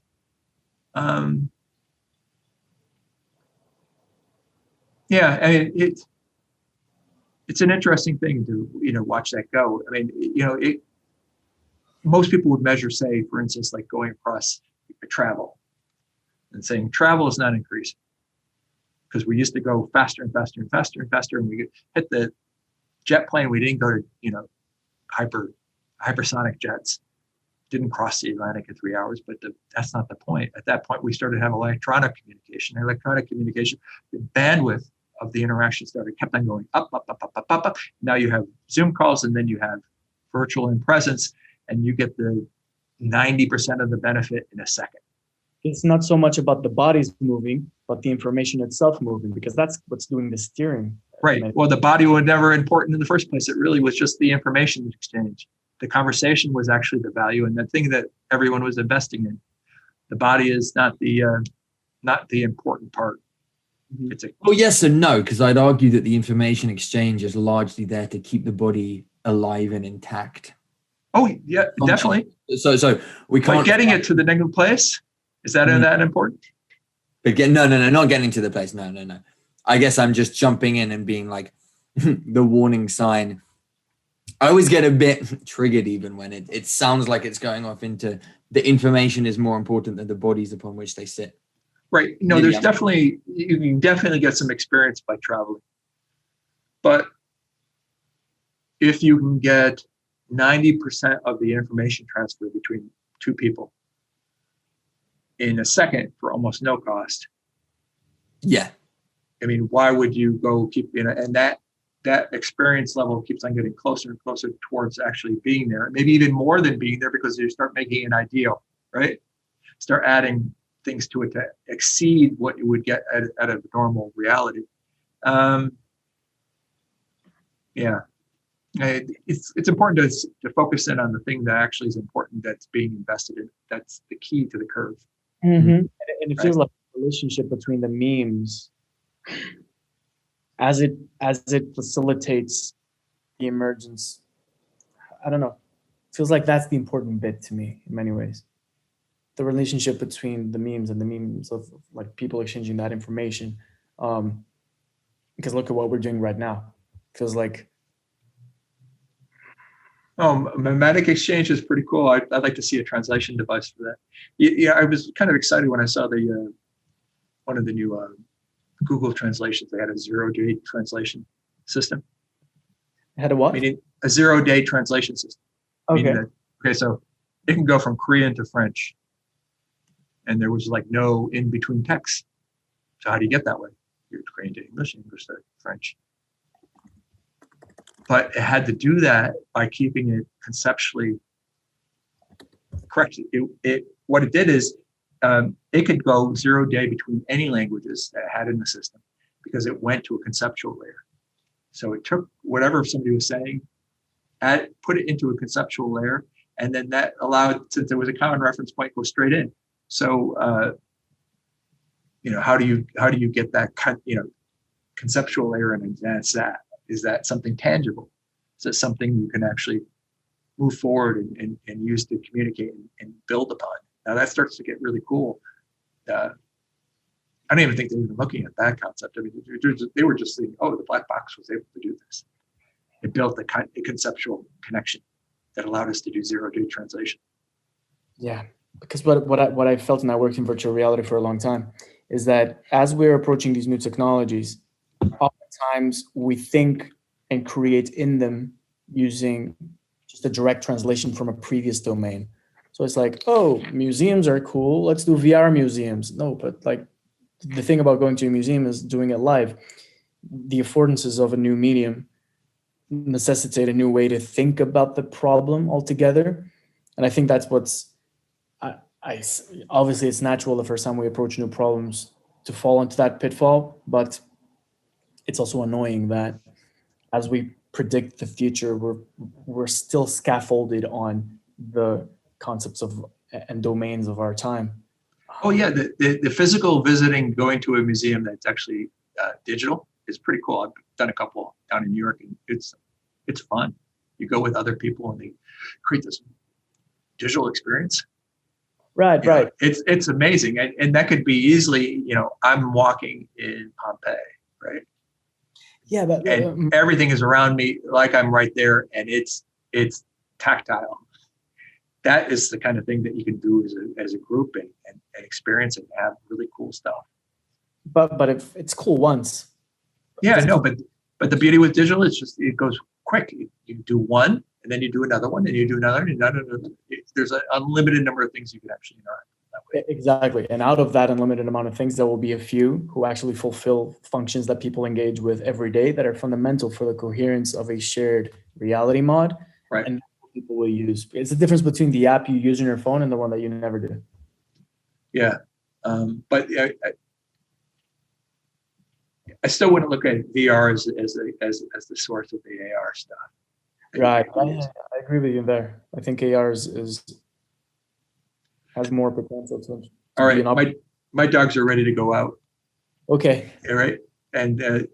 It's an interesting thing to watch that go. I mean, most people would measure, say, for instance, like going across travel and saying travel is not increasing because we used to go faster and faster and faster and faster, and we hit the jet plane. We didn't go to hypersonic jets. Didn't cross the Atlantic in 3 hours, but that's not the point. At that point, we started to have electronic communication. The bandwidth of the interaction kept on going up. Now you have Zoom calls, and then you have virtual in presence, and you get the 90% of the benefit in a second. It's not so much about the bodies moving, but the information itself moving, because that's what's doing the steering. Right. Well, the body was never important in the first place. It really was just the information exchange. The conversation was actually the value and the thing that everyone was investing in. The body is not the important part. Well, yes and no, because I'd argue that the information exchange is largely there to keep the body alive and intact. Oh, yeah, definitely. So we can't. But getting it to the negative place, is that that important? But no, not getting to the place. No. I guess I'm just jumping in and being like the warning sign. I always get a bit triggered even when it sounds like it's going off into the information is more important than the bodies upon which they sit. Right. You can definitely get some experience by traveling. But if you can get 90% of the information transfer between two people in a second for almost no cost. Yeah. I mean, why would you go and that experience level keeps on getting closer and closer towards actually being there, maybe even more than being there, because you start making an ideal, right? Start adding things to it to exceed what you would get out of normal reality. It's important to focus in on the thing that actually is important, that's being invested in. That's the key to the curve. Mm-hmm. And it feels like the relationship between the memes, as it facilitates the emergence. I don't know. It feels like that's the important bit to me in many ways. The relationship between the memes and the memes of like people exchanging that information. Because look at what we're doing right now. It feels like. Oh, mimetic exchange is pretty cool. I'd like to see a translation device for that. Yeah, I was kind of excited when I saw the one of the new Google translations. They had a 0-day translation system. Had a what? Meaning a 0-day translation system. Okay. So it can go from Korean to French, and there was like no in between text. So how do you get that way? You're Korean to English, English to French. But it had to do that by keeping it conceptually correct. What it did is it could go 0-day between any languages that it had in the system because it went to a conceptual layer. So it took whatever somebody was saying, put it into a conceptual layer, and then that allowed, since there was a common reference point, go straight in. So how do you get that conceptual layer and advance that? Is that something tangible? Is that something you can actually move forward and use to communicate and build upon? Now that starts to get really cool. I don't even think they're even looking at that concept. I mean, they were just thinking, oh, the black box was able to do this. It built a conceptual connection that allowed us to do 0-day translation. Yeah, because what I felt, and I worked in virtual reality for a long time, is that as we're approaching these new technologies, oftentimes we think and create in them using just a direct translation from a previous domain. So it's like, oh, museums are cool. Let's do VR museums. No, but like the thing about going to a museum is doing it live. The affordances of a new medium necessitate a new way to think about the problem altogether. And I think that's obviously it's natural the first time we approach new problems to fall into that pitfall, but it's also annoying that as we predict the future, we're still scaffolded on the concepts of and domains of our time. Oh yeah, the physical visiting, going to a museum that's actually digital is pretty cool. I've done a couple down in New York, and it's fun. You go with other people, and they create this digital experience. Right. It's amazing, and that could be easily, I'm walking in Pompeii, right? Yeah, but everything is around me like I'm right there, and it's tactile. That is the kind of thing that you can do as a group and experience and have really cool stuff. But if it's cool once. Yeah, no, but the beauty with digital is just it goes quick. You do one, and then you do another one, and you do another, and another. There's an unlimited number of things you can actually interact with that way. Exactly, and out of that unlimited amount of things, there will be a few who actually fulfill functions that people engage with every day that are fundamental for the coherence of a shared reality mod. Right. And people will use. It's the difference between the app you use on your phone and the one that you never do. Yeah, but I still wouldn't look at VR as the source of the AR stuff. Right. I agree with you there. I think AR has more potential to all right. My dogs are ready to go out. Okay. All right. And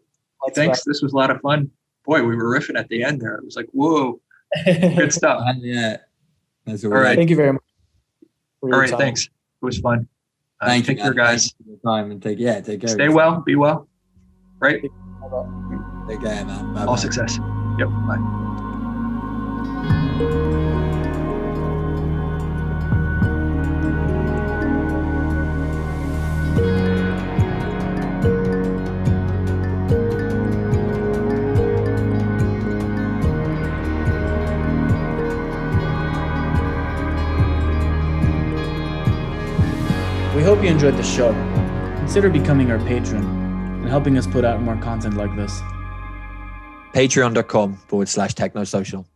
thanks. This was a lot of fun. Boy, we were riffing at the end there. It was like, whoa, good stuff. Yeah. That's all right. Thank you very much. All right. Thanks. It was fun. Thank you, take care, guys. Thank you for your time and take care. Stay well. Be well. Right. Take care, man. Bye-bye. All success. Yep. Bye. We hope you enjoyed the show. Consider becoming our patron and helping us put out more content like this. Patreon.com/Technosocial.